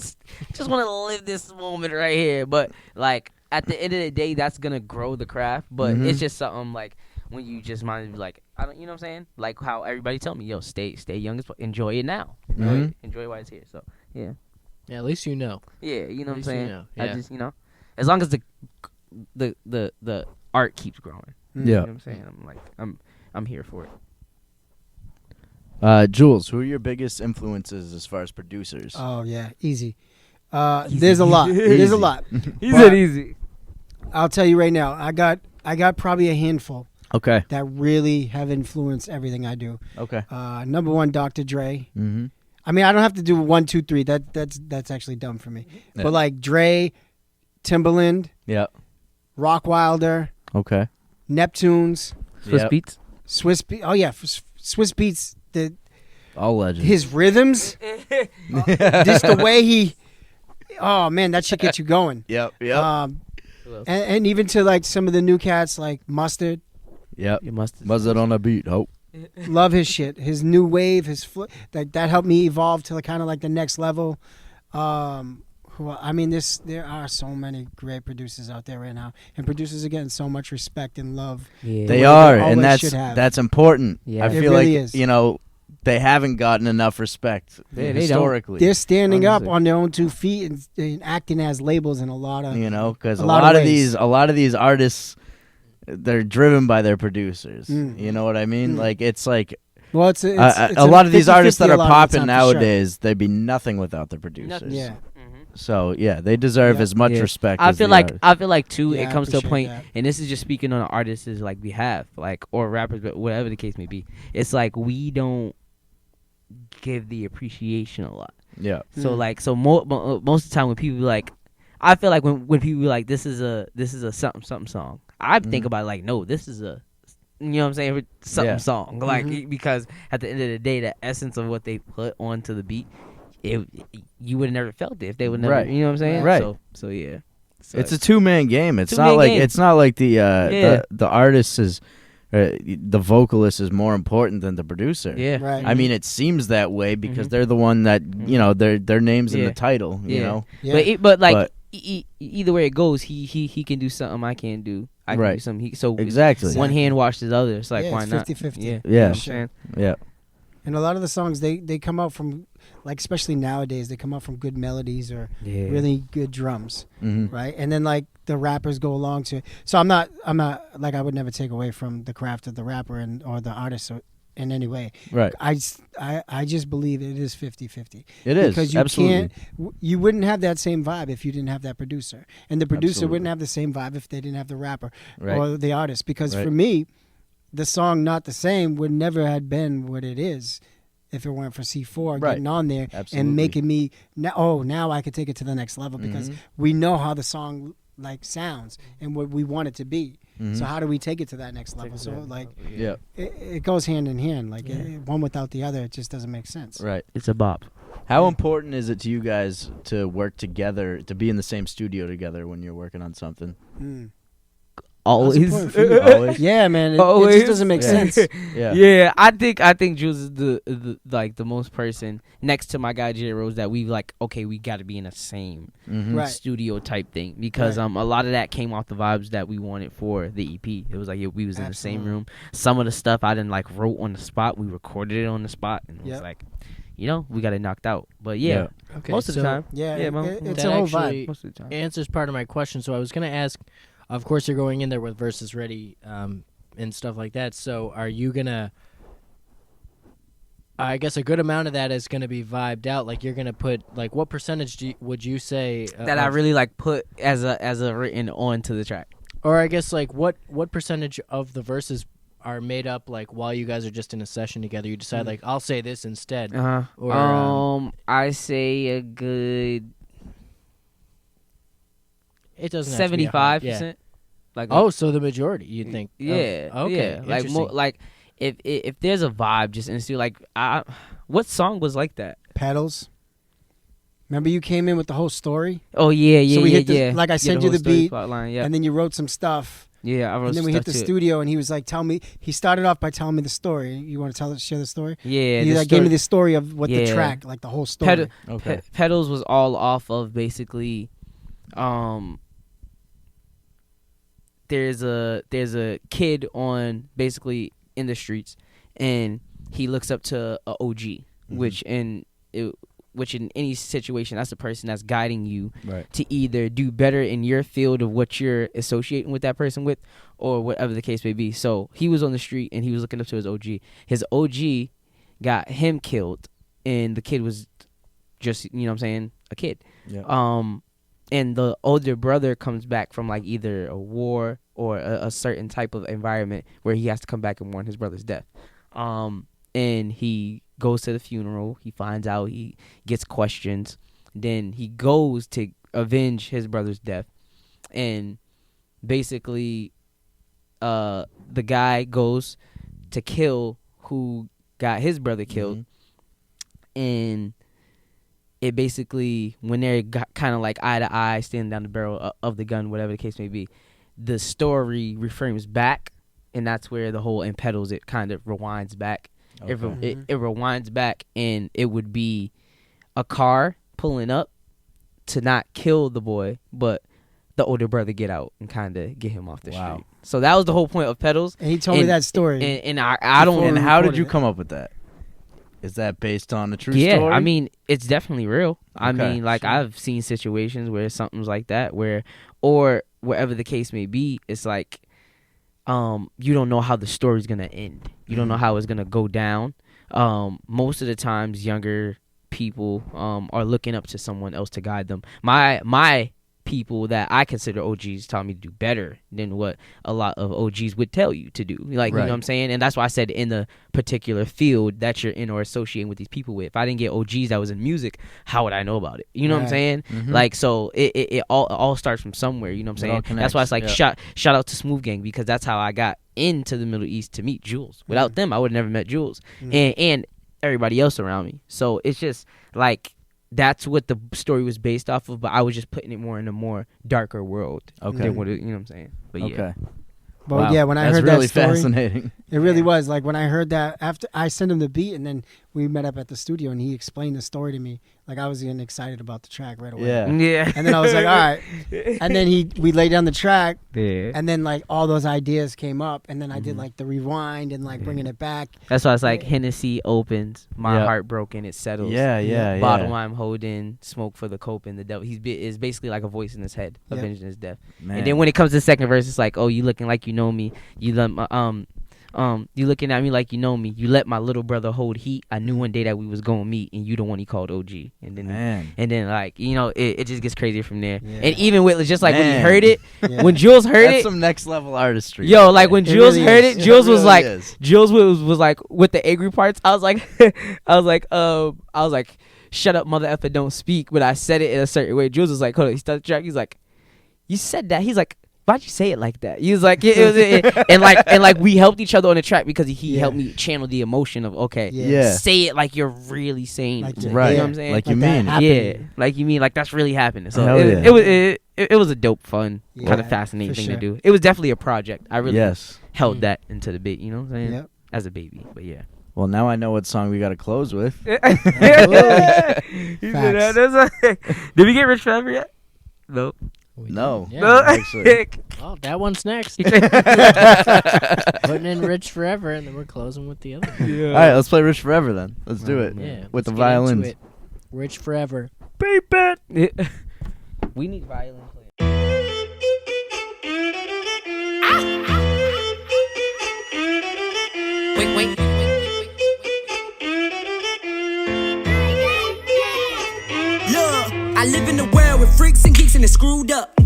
just want to live this moment right here. But like at the end of the day, that's gonna grow the craft. But it's just something like when you just mind to be like, I don't, you know what I'm saying? Like how everybody tell me, yo, stay young, enjoy it now, enjoy it while it's here. So yeah, at least you know. Yeah, you know what I'm saying. You know. I just as long as the art keeps growing. You know what I'm saying? I'm like I'm here for it. Jules, who are your biggest influences as far as producers? Oh yeah, easy. There's a lot. There's a lot. He said easy. I'll tell you right now. I got probably a handful. Okay. That really have influenced everything I do. Okay. Number one, Dr. Dre. I mean, I don't have to do 1, 2, 3. That's actually dumb for me. Yeah. But like Dre, Timbaland. Yeah. Rockwilder. Okay. Neptunes. Swiss Beats. Oh yeah, Swiss Beats. All legends. His rhythms. Just the way he. Oh man, that shit gets you going. Yep. And even to like some of the new cats like Mustard. Yep. Mustard on a beat. Hope. Love his shit. His new wave. His that helped me evolve to kind of like the next level. There are so many great producers out there right now, and producers are getting so much respect and love. Yeah. They are, and that's important. Yeah. I feel really like is. They haven't gotten enough respect historically. They're standing up on their own 2 feet and acting as labels in a lot of because a lot of these artists, they're driven by their producers. You know what I mean? Like it's like. Well, it's a lot of these artists that are popping nowadays, they'd be nothing without their producers. Yeah. So they deserve as much respect. I feel like too. It comes to a point, and this is just speaking on the artists like we have, like or rappers, but whatever the case may be. It's like we don't give the appreciation a lot. Yeah. So most of the time when people like, I feel like when people like this is a something song, I think about it like no, this is a. You know what I'm saying? Something song. Like because at the end of the day, the essence of what they put onto the beat. You would have never felt it if they would never. You know what I'm saying? Right. So yeah. So it's a 2-man game. It's not like the artist is the vocalist is more important than the producer. Yeah. Right. I mean, it seems that way because they're the one that their name's in the title. You know. Yeah. But either way it goes, he can do something I can't do. I can do something. So exactly. One hand washes the other. It's like why not? 50-50. Yeah. Yeah. You know what I'm saying? Yeah. And a lot of the songs they come out from like especially nowadays they come out from good melodies or really good drums, right? And then like the rappers go along to. So I'm not like, I would never take away from the craft of the rapper or the artist in any way. Right. I just believe it is 50-50. It is. Because you absolutely. you wouldn't have that same vibe if you didn't have that producer. And the producer wouldn't have the same vibe if they didn't have the rapper or the artist. Because for me, the song Not the Same would never have been what it is if it weren't for SeeFour getting on there and making me, now I could take it to the next level because we know how the song like sounds and what we want it to be. So how do we take it to that next level? So like, it goes hand in hand. Like one without the other, it just doesn't make sense. Right. It's a bop. How important is it to you guys to work together, to be in the same studio together when you're working on something? Always. Always. Yeah, man. It just doesn't make sense. Yeah. I think Jules is the like the most person next to my guy J Rose that we like. Okay, we got to be in the same studio type thing because a lot of that came off the vibes that we wanted for the EP. It was like we was in the same room. Some of the stuff I didn't like wrote on the spot. We recorded it on the spot, and it was like, we got it knocked out. But okay, most of the time, it's a whole vibe. Most of the time, answers part of my question. So I was gonna ask. Of course, you're going in there with verses ready and stuff like that. So are you going to... I guess a good amount of that is going to be vibed out. Like, you're going to put... Like, what percentage would you say... that I really, like, put as a written onto the track? Or I guess, like, what percentage of the verses are made up, like, while you guys are just in a session together? You decide, like, I'll say this instead. Or, I say a good... It doesn't 75%. Like so the majority you think? Yeah. Okay. Like like if there's a vibe just instantly like what song was like that? Pedals. Remember you came in with the whole story? Oh yeah. So we hit like I sent you the beat, plotline, and then you wrote some stuff. Yeah, I wrote. And then we hit the studio, and he was like, "Tell me." He started off by telling me the story. You want to share the story? Yeah. He gave me the story of what the track, like the whole story. Pedals was all off of basically. There's a kid on basically in the streets, and he looks up to a OG, which in any situation that's the person that's guiding you to either do better in your field of what you're associating with that person with, or whatever the case may be. So he was on the street and he was looking up to his OG. His OG got him killed, and the kid was just a kid. Yeah. And the older brother comes back from like either a war or a certain type of environment where he has to come back and mourn his brother's death. And he goes to the funeral. He finds out. He gets questions. Then he goes to avenge his brother's death. And basically, the guy goes to kill who got his brother killed. And it basically, when they're kind of like eye to eye, standing down the barrel of the gun, whatever the case may be, the story reframes back, and that's where the whole in pedals, it kind of rewinds back. It rewinds back, and it would be a car pulling up to not kill the boy, but the older brother get out and kind of get him off the street. So that was the whole point of pedals. And he told me that story. And I don't. And how did you come up with that? Is that based on a true story? Yeah, I mean, it's definitely real. I mean, like, I've seen situations where something's like that, or wherever the case may be, it's like, you don't know how the story's going to end. You don't know how it's going to go down. Most of the times, younger people are looking up to someone else to guide them. My people that I consider OGs taught me to do better than what a lot of OGs would tell you to do. Like, you know what I'm saying? And that's why I said in the particular field that you're in or associating with these people with. If I didn't get OGs that was in music, how would I know about it? You know what I'm saying? Like, so it all starts from somewhere, you know what I'm saying? That's why it's like shout out to Smooth Gang, because that's how I got into the Middle East to meet Jouls. Without them, I would have never met Jouls and everybody else around me. So it's just like, that's what the story was based off of, but I was just putting it more in a more darker world. Than what it, you know what I'm saying? But But when I heard really that story, fascinating. It really was. Like when I heard that, after I sent him the beat, and then we met up at the studio, and he explained the story to me. Like I was getting excited about the track right away. Yeah. And then I was like, all right. And then we laid down the track, and then like all those ideas came up, and then I did like the rewind and like bringing it back. That's why it's like Hennessy opens, my heart broken, it settles. Yeah. Bottle I'm holding, smoke for the cope and the devil. Is basically like a voice in his head, avenging his death. Man. And then when it comes to the second verse, it's like, oh, you looking like you know me. You let my you looking at me like you know me. You let my little brother hold heat. I knew one day that we was gonna meet, and you the one he called OG. And then like it just gets crazier from there. Yeah. And even with just like when he heard it, when Jules heard that's some next level artistry. Yo, like when Jules heard it, Jules was like, Jules was like with the angry parts. I was like, shut up, mother effer, don't speak. But I said it in a certain way. Jules was like, hold on, he started the track. He's like, you said that. He's like, why'd you say it like that? He was like, and like we helped each other on the track because he helped me channel the emotion of say it like you're really saying like it. Right. You know what I'm saying? Like you mean. Like you mean like that's really happening. So it was a dope, fun, kind of fascinating thing to do. It was definitely a project. I really held that into the beat. You know what I'm saying? Yep. As a baby, but yeah. Well, now I know what song we got to close with. Did we get Rich Forever yet? Nope. No. No. Actually. Well, that one's next. Putting in Rich Forever, and then we're closing with the other one. Yeah. All right, let's play Rich Forever then. Let's do it. Yeah, with the violins. Rich Forever. Baby. We need violin players. Wait. I live in a world with freaks and geeks and it's screwed up.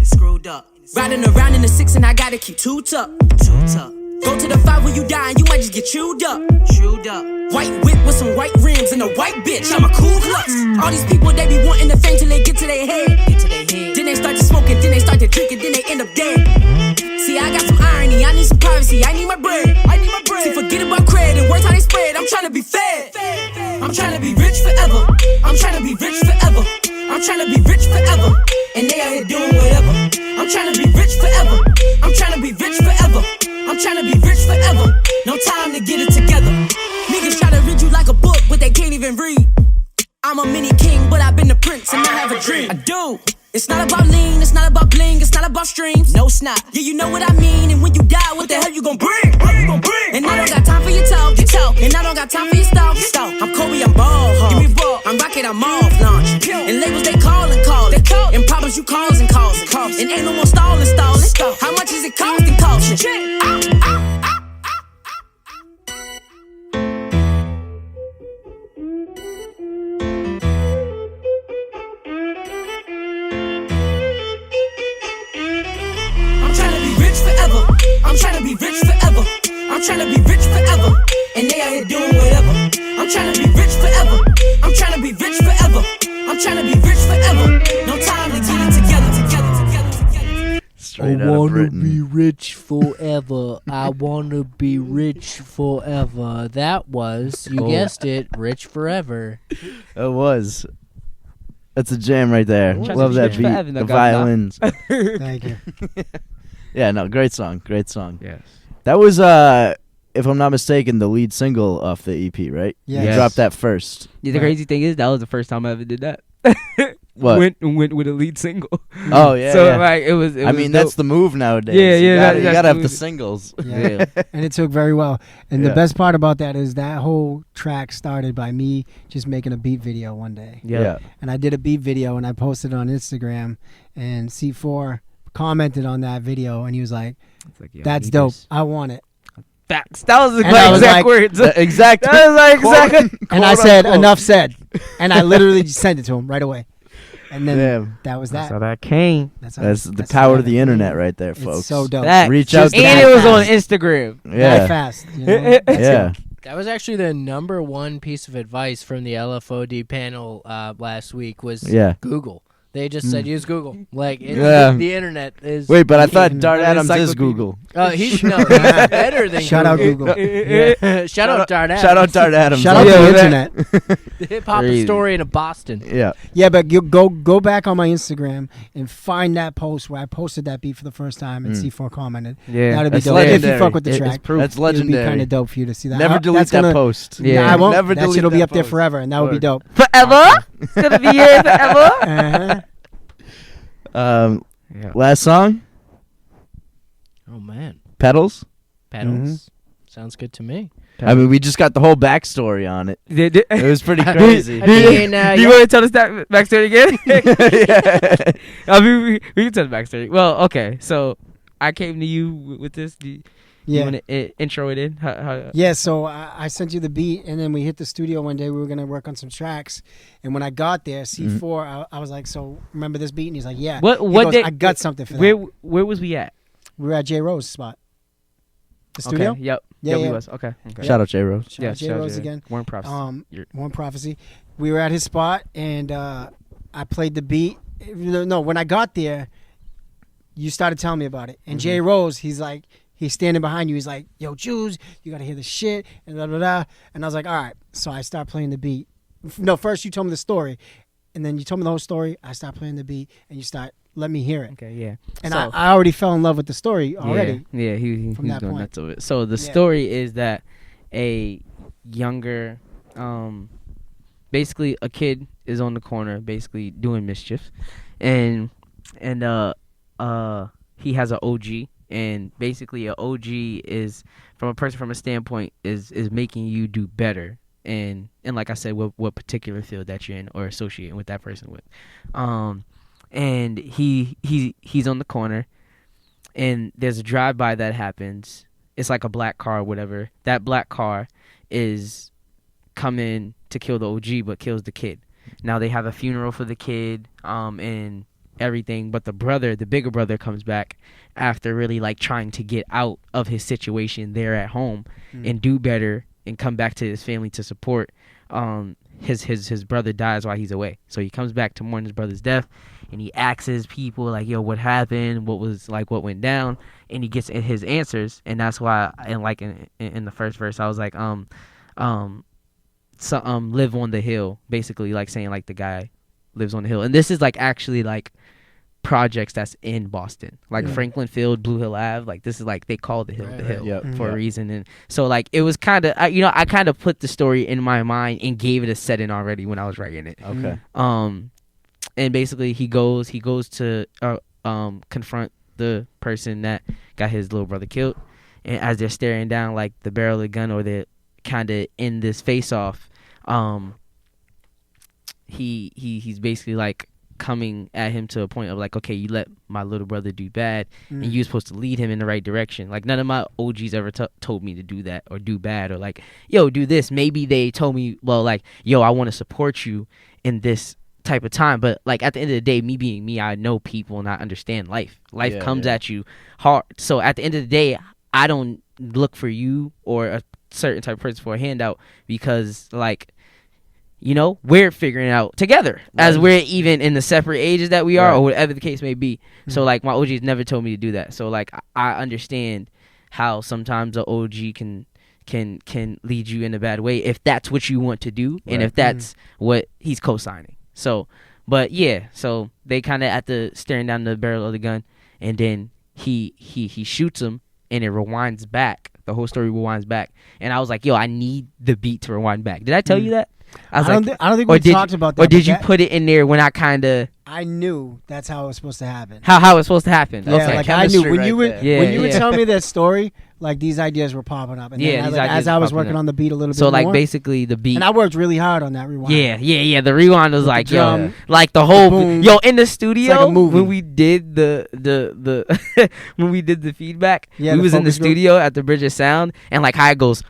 Riding around in the 6 and I gotta keep two tuck. Go to the 5 when you die and you might just get chewed up. White whip with some white rims and a white bitch. I'm a cool klux. All these people, they be wanting to fame till they get to their head. Then they start to smoke it, then they start to drink it, then they end up dead. See, I got some irony, I need some privacy, I need my bread. See, forget about credit and words how they spread. I'm trying to be fed. I'm trying to be rich forever. I'm trying to be rich forever. I'm trying to be rich forever. And they out here doing whatever. I'm trying to be rich forever. I'm trying to be rich forever. I'm trying to be rich forever. No time to get it together. Niggas try to read you like a book, but they can't even read. I'm a mini king, but I've been the prince, and I have a dream. I do. It's not about lean, it's not about bling, it's not about streams. No snap. Yeah, you know what I mean. And when you die, what the hell you gon' bring? And I don't got time for your talk. And I don't got time for your stalk. I'm Kobe, I'm ball hard. Give me ball. I'm rocket, I'm off launch. And labels they call. And problems you causing. And ain't no more stalling. How much is it costing? I'm trying to be rich forever. I'm trying to be rich forever. And they out here doing whatever. I'm trying to be rich forever. I'm trying to be rich forever. I'm trying to be rich forever. No time to get it together. Straight I wanna be rich forever. I wanna be rich forever. That was, you guessed it, Rich Forever. It was. That's a jam right there. Love that beat. Forever, the violins. Thank you. Yeah, no, great song. Yes. That was, if I'm not mistaken, the lead single off the EP, right? Yeah. You dropped that first. Yeah, the crazy thing is that was the first time I ever did that. What? Went with a lead single. Oh yeah. So like it was I mean, dope. that's the move nowadays. Yeah, You gotta have the singles. Yeah. And it took very well. And the best part about that is that whole track started by me just making a beat video one day. Yeah. And I did a beat video and I posted it on Instagram, and SeeFour commented on that video and he was like, that's dope. I want it. Facts. That was the exact words. Exact. That was like exact. And I said, enough said. And I literally just sent it to him right away. And then that was that. That's how that came. That's the power of the internet right there, folks. It's so dope. Reach out to and it was on Instagram. Yeah. That fast. You know? Yeah. That was actually the number one piece of advice from the LFOD panel last week was Google. They just said use Google. Like the internet is. Wait, but I thought Dart Adams is Google. He's better than Shout out Google. Shout out Dart Adams. Shout out Dart Adams. Shout out the internet. The hip hop historian of Boston. Yeah, but you go back on my Instagram and find that post where I posted that beat for the first time and SeeFour commented. Yeah, that'd be dope. Legendary. If you fuck with the track, that's legendary. It'd be kind of dope for you to see that. Never delete that post. Yeah, I won't. Never that delete shit'll be that up there post. forever, and that would be dope. Forever? It's gonna be here forever. Last song. Oh man, Pedals. Sounds good to me. I mean, we just got the whole backstory on it. It was pretty crazy. Do you want to tell us that backstory again? I mean, we can tell the backstory. Well, okay. So I came to you with this. You want to intro it in? How? Yeah, so I sent you the beat, and then we hit the studio one day. We were going to work on some tracks. And when I got there, SeeFour, I was like, so remember this beat? And he's like, yeah. What day? I got something for that. Where was we at? We were at J. Rose's spot. The studio? Okay, yep. Yeah, we was. Okay. Shout out J. Rose. Shout out J. Rose again. Warren Prophecy. Warren Prophecy. We were at his spot, and I played the beat. No, when I got there, you started telling me about it. And J. Rose, he's standing behind you. He's like, yo, Jules, you got to hear the shit, and blah, blah, blah. And I was like, all right. So I start playing the beat. No, first you told me the story, and then you told me the whole story. I start playing the beat, and you start let me hear it. Okay, yeah. And so, I already fell in love with the story already. Yeah, he was going nuts over it. So the story is that a younger, basically a kid is on the corner, basically doing mischief, and he has an OG, and basically an OG is from a standpoint is making you do better. And like I said, what particular field that you're in or associating with that person with, and he's on the corner, and there's a drive-by that happens. It's like a black car or whatever. That black car is coming to kill the OG, but kills the kid. Now they have a funeral for the kid, and everything, but the bigger brother comes back after really like trying to get out of his situation there at home and do better and come back to his family to support. His brother dies while he's away, so he comes back to mourn his brother's death, and he asks people like, yo, what happened, what went down, and he gets his answers. And that's why in the first verse I was like live on the hill, basically like saying like the guy lives on the hill. And this is like actually like projects that's in Boston, like Franklin Field, Blue Hill Ave. Like this is like they call the hill for a reason. And so like it was kind of I kind of put the story in my mind and gave it a setting already when I was writing it. Okay. And basically he goes to confront the person that got his little brother killed, and as they're staring down like the barrel of the gun, or they're kind of in this face off, he's basically like coming at him to a point of like, okay, you let my little brother do bad, and you're supposed to lead him in the right direction. Like none of my OGs ever told me to do that or do bad or like, yo, do this. Maybe they told me, well, like, yo, I want to support you in this type of time, but like at the end of the day, me being me, I know people and I understand life comes at you hard. So at the end of the day, I don't look for you or a certain type of person for a handout, because like, you know, we're figuring it out together as we're even in the separate ages that we are, or whatever the case may be. So like my OGs never told me to do that. So like I understand how sometimes the OG can lead you in a bad way if that's what you want to do, and if that's what he's co-signing. So, but yeah, so they kind of at the staring down the barrel of the gun, and then he shoots him, and it rewinds back. The whole story rewinds back, and I was like, yo, I need the beat to rewind back. Did I tell you that? I don't think we talked about that. Or did you put it in there when I kind of? I knew that's how it was supposed to happen. How it was supposed to happen? Yeah, okay. like I knew when you were telling me that story, like these ideas were popping up, and then as I was working on the beat a little bit. So like more, basically the beat, and I worked really hard on that rewind. Yeah. The rewind was like, yo, like the whole in the studio when we did the when we did the feedback, we was in the studio at the Bridge of Sound, and like how it goes,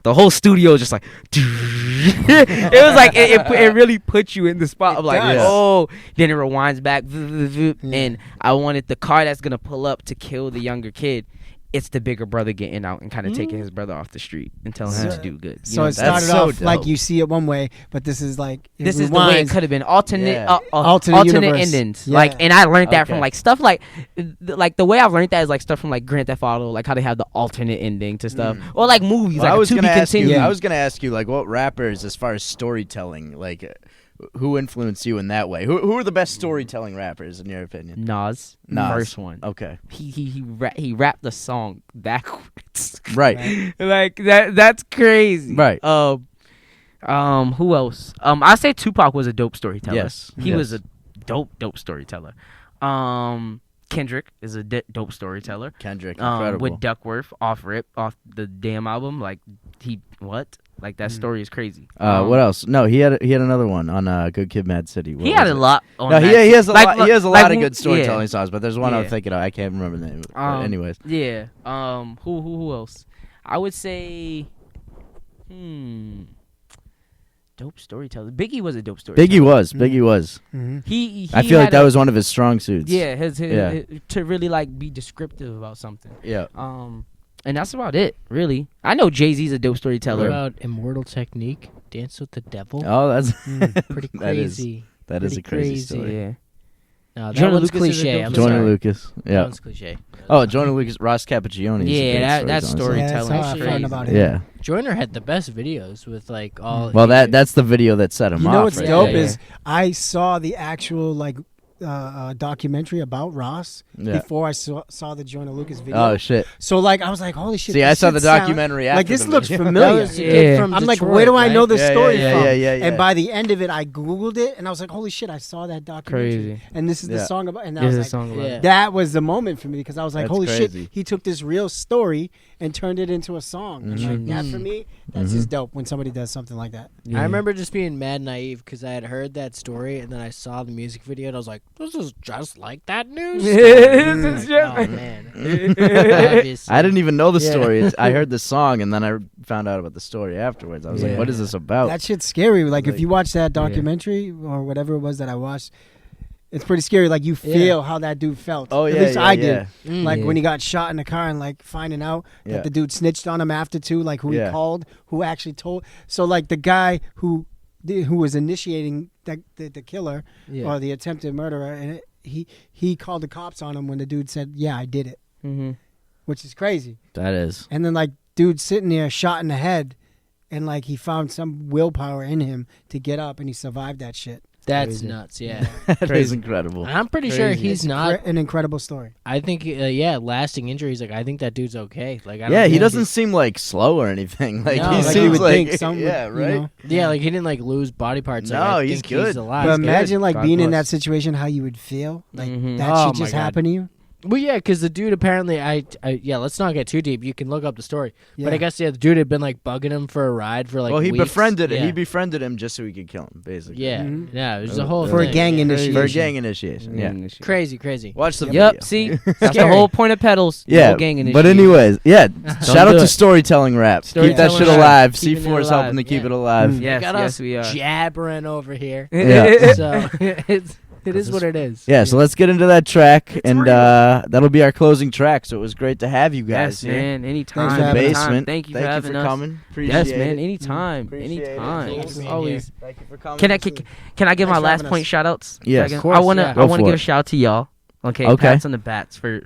the whole studio was just like, it was like it really put you in the spot of like, oh, then it rewinds back, and I wanted the car that's gonna pull up to kill the younger kid. it's the bigger brother getting out and kind of taking his brother off the street and telling him to do good. So it started off like you see it one way, but this is like this is the way it could have been. Alternate endings. Yeah. Like, and I learned that from like stuff like the way I've learned that is like stuff from like Grand Theft Auto, like how they have the alternate ending to stuff, or like movies. Like I was gonna ask you like what rappers, as far as storytelling, like. Who influenced you in that way? Who are the best storytelling rappers in your opinion? Nas. First one. Okay. He rapped the song backwards. Right. Like that's crazy. Right. Who else? I say Tupac was a dope storyteller. Yes. He was a dope storyteller. Kendrick is a dope storyteller. Kendrick, incredible. With Duckworth off the damn album, like that story is crazy. What else? No, he had another one on Good Kid, Mad City. He had a lot. He has a lot. He has a lot of good storytelling songs, but there's one I'm thinking of. I can't remember the name. But anyways. Yeah. Who else? I would say. Dope storyteller. Biggie was a dope storyteller. Biggie was. Mm-hmm. He I feel like that was one of his strong suits. Yeah, his to really like be descriptive about something. Yeah. And that's about it, really. I know Jay-Z's a dope storyteller. What about Immortal Technique? Dance with the Devil? Oh, that's pretty crazy. That is a crazy story. Yeah. No, that one's cliche. I'm sorry. Joyner Lucas. Yeah. That one's cliche. Oh, Joyner Lucas, Ross Cappuccioni. Yeah, that storytelling. Yeah, that's how I found about it. Yeah. Joyner had the best videos with like all. Well, that's the video that set him off. You know what's right? dope is I saw the actual like documentary about Ross before I saw the Joyner Lucas video. Oh shit! So like I was like, holy shit! See, I saw the documentary after. Like this the looks video. familiar. I'm like, where do I know this story from? Yeah. And by the end of it, I googled it and I was like, holy shit! I saw that documentary. Crazy. And this is the song about. And I was like, that was the moment for me because I was like, That's holy crazy. shit! He took this real story and turned it into a song. And like that for me, that's just dope when somebody does something like that. I remember just being mad naive because I had heard that story and then I saw the music video and I was like, this is just like that news. Oh man! I didn't even know the story. I heard the song and then I found out about the story afterwards. I was like, "What is this about?" That shit's scary. Like if you watch that documentary or whatever it was that I watched, it's pretty scary. Like you feel how that dude felt. Oh yeah, at least I did. Yeah. Like when he got shot in the car and like finding out that the dude snitched on him after too. Like who he called, who actually told. So like the guy who was initiating the killer or the attempted murderer and. He called the cops on him when the dude said, "Yeah, I did it," which is crazy. That is. And then like dude sitting there shot in the head, and like he found some willpower in him to get up, and he survived that shit. That's crazy. Nuts, yeah. That is incredible. I'm pretty sure he's not an incredible story. I think, lasting injuries. Like I think that dude's okay. Like he doesn't seem like slow or anything. Like he seems like right. You know? Yeah, like he didn't like lose body parts. No, like, he's good. He's alive. But imagine like being in that situation, how you would feel. Like that shit just happened to you. Well, yeah, because the dude apparently, let's not get too deep. You can look up the story, but I guess the dude had been like bugging him for a ride for like. Well, he weeks. befriended him. He befriended him just so he could kill him, basically. Yeah, yeah, it was a whole for thing. a gang initiation. For a gang initiation, yeah. Crazy. Watch the video. Yep, see, that's the whole point of pedals. Yeah, gang initiation. but anyways, shout out to storytelling rap. Keep that shit alive. SeeFour is helping to keep it alive. Yes, we are jabbering over here. Yeah, so it is what it is. Yeah, so let's get into that track, and that'll be our closing track. So it was great to have you guys here. man. Anytime. In the basement. Thank you for having us. Coming. Yes, man. Anytime. Always. Thank you for coming. Can I give my last point shout outs? Yes, of course. I want to give a shout out to y'all. Okay. Pats on the bats for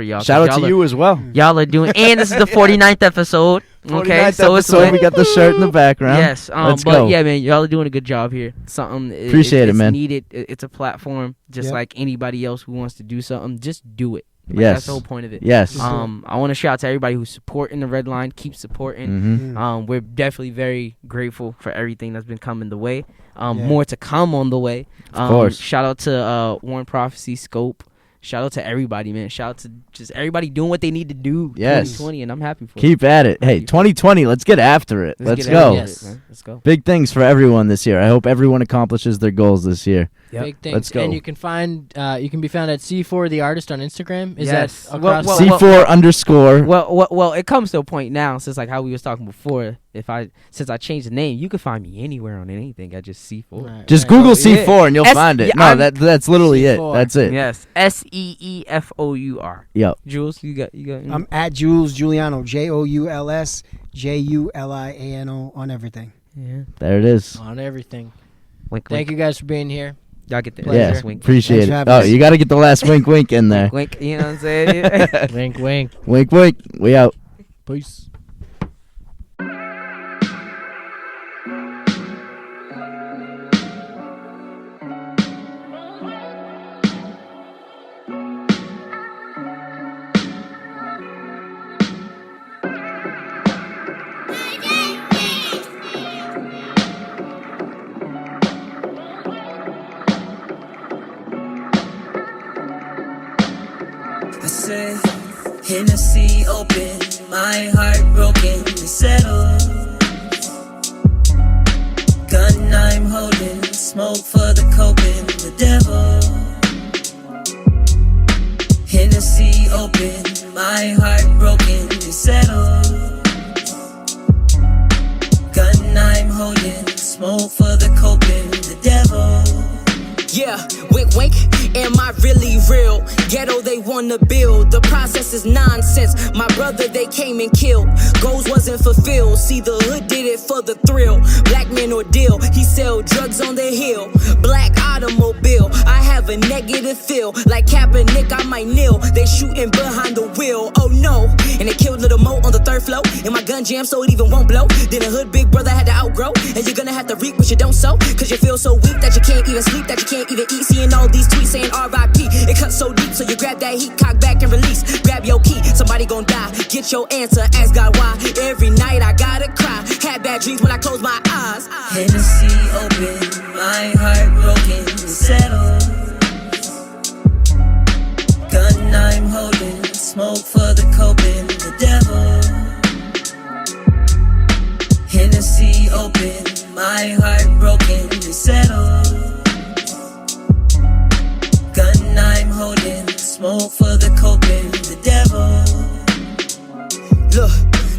y'all. Shout out to you as well. Y'all are doing, and this is the 49th episode. Okay, 49th so episode, we got the shirt in the background. Yes, Let's but go. Yeah, man, y'all are doing a good job here. Appreciate it, man. Needed. It's a platform, just like anybody else who wants to do something. Just do it. Yes, that's the whole point of it. Yes. I want to shout out to everybody who's supporting the Red Line. Keep supporting. We're definitely very grateful for everything that's been coming the way. More to come on the way. Of course. Shout out to Warren Prophecy, Scope. Shout out to everybody, man. Shout out to just everybody doing what they need to do. Yes. 2020, and I'm happy for it. Keep at it. Hey, 2020, let's get after it. Let's go. Let's go. Big things for everyone this year. I hope everyone accomplishes their goals this year. Yep. Big things. Let's go. And you can be found at SeeFour the artist on Instagram. Is that across SeeFour_. Well, it comes to a point now, since like how we was talking before. Since I changed the name, you can find me anywhere on anything. I just SeeFour. Just Google SeeFour and you'll find it. No, that's literally SeeFour. it. That's it. Yes, SeeFour. Yep. Jouls, you got. I'm at Jouls Juliano. JOULS JULIANO on everything. Yeah. There it is. On everything. Wink, Thank you guys for being here. Y'all get the Yeah, wink. appreciate it. Oh, you got to get the last wink in there. Wink, you know what I'm saying? Wink, wink. Wink, wink. We out. Peace. I say, Hennessy open, my heart broken, settled. Gun I'm holding, smoke for the coping, the devil. Hennessy open, my heart broken, settled. Gun I'm holding, smoke for the coping, the devil. Yeah, wink, wink, am I really real? Ghetto they wanna build, the process is nonsense. My brother they came and killed, goals wasn't fulfilled. See the hood did it for the thrill. Black man ordeal, he sell drugs on the hill. Black automobile, I have a negative feel. Like Kaepernick, I might kneel. They shooting behind the wheel, oh no. And they killed Little Mo on the 3rd floor. And my gun jammed so it even won't blow. Then a hood big brother had to outgrow. And you're gonna have to reap what you don't sow. Cause you feel so weak that you can't even sleep, that you can't even eat. Seeing all these tweets saying R.I.P. It cuts so deep, so you grab that heat, cock back and release. Grab your key, somebody gon' die. Get your answer, ask God why. Every night I gotta cry. Had bad dreams when I close my eyes. Hennessy open, my heart broken, settled. Gun I'm holding, smoke for the coping, the devil. Hennessy open, my heart broken, settled. Gun I'm holding, smoke for the coping, the devil. Look,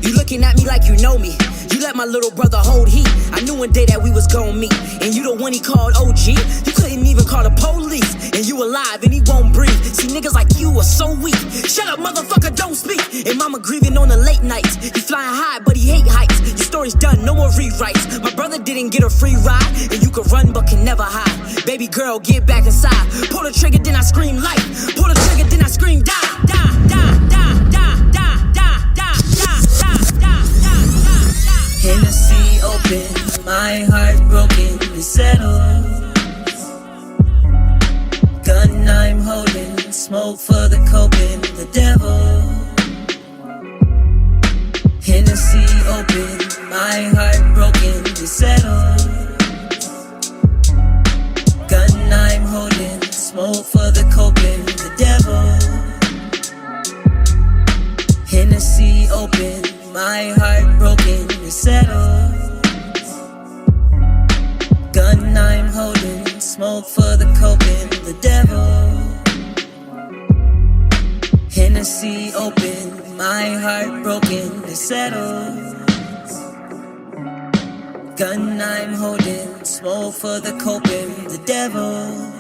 you looking at me like you know me. You let my little brother hold heat. I knew one day that we was gon' meet. And you the one he called OG. You couldn't even call the police. And you alive and he won't breathe. See, niggas like you are so weak. Shut up, motherfucker, don't speak. And mama grieving on the late nights. He flying high, but he hate heights. Your story's done, no more rewrites. My brother didn't get a free ride. And you can run but can never hide. Baby girl, get back inside. Pull the trigger, then I scream life. Pull the trigger, then I scream die. Die, die, die, die, die, die, die, die, die, die. Hennessy open, my heart broken, settled. Gun I'm holding, smoke for the coping, the devil. Hennessy open, my heart broken, settled. Gun I'm holding, smoke for the coping, the devil. Hennessy open, my heart broken, settled. Gun I'm holding, smoke for the coping, the devil. Hennessy open, my heart broken, settled. Gun I'm holding, smoke for the coping, the devil.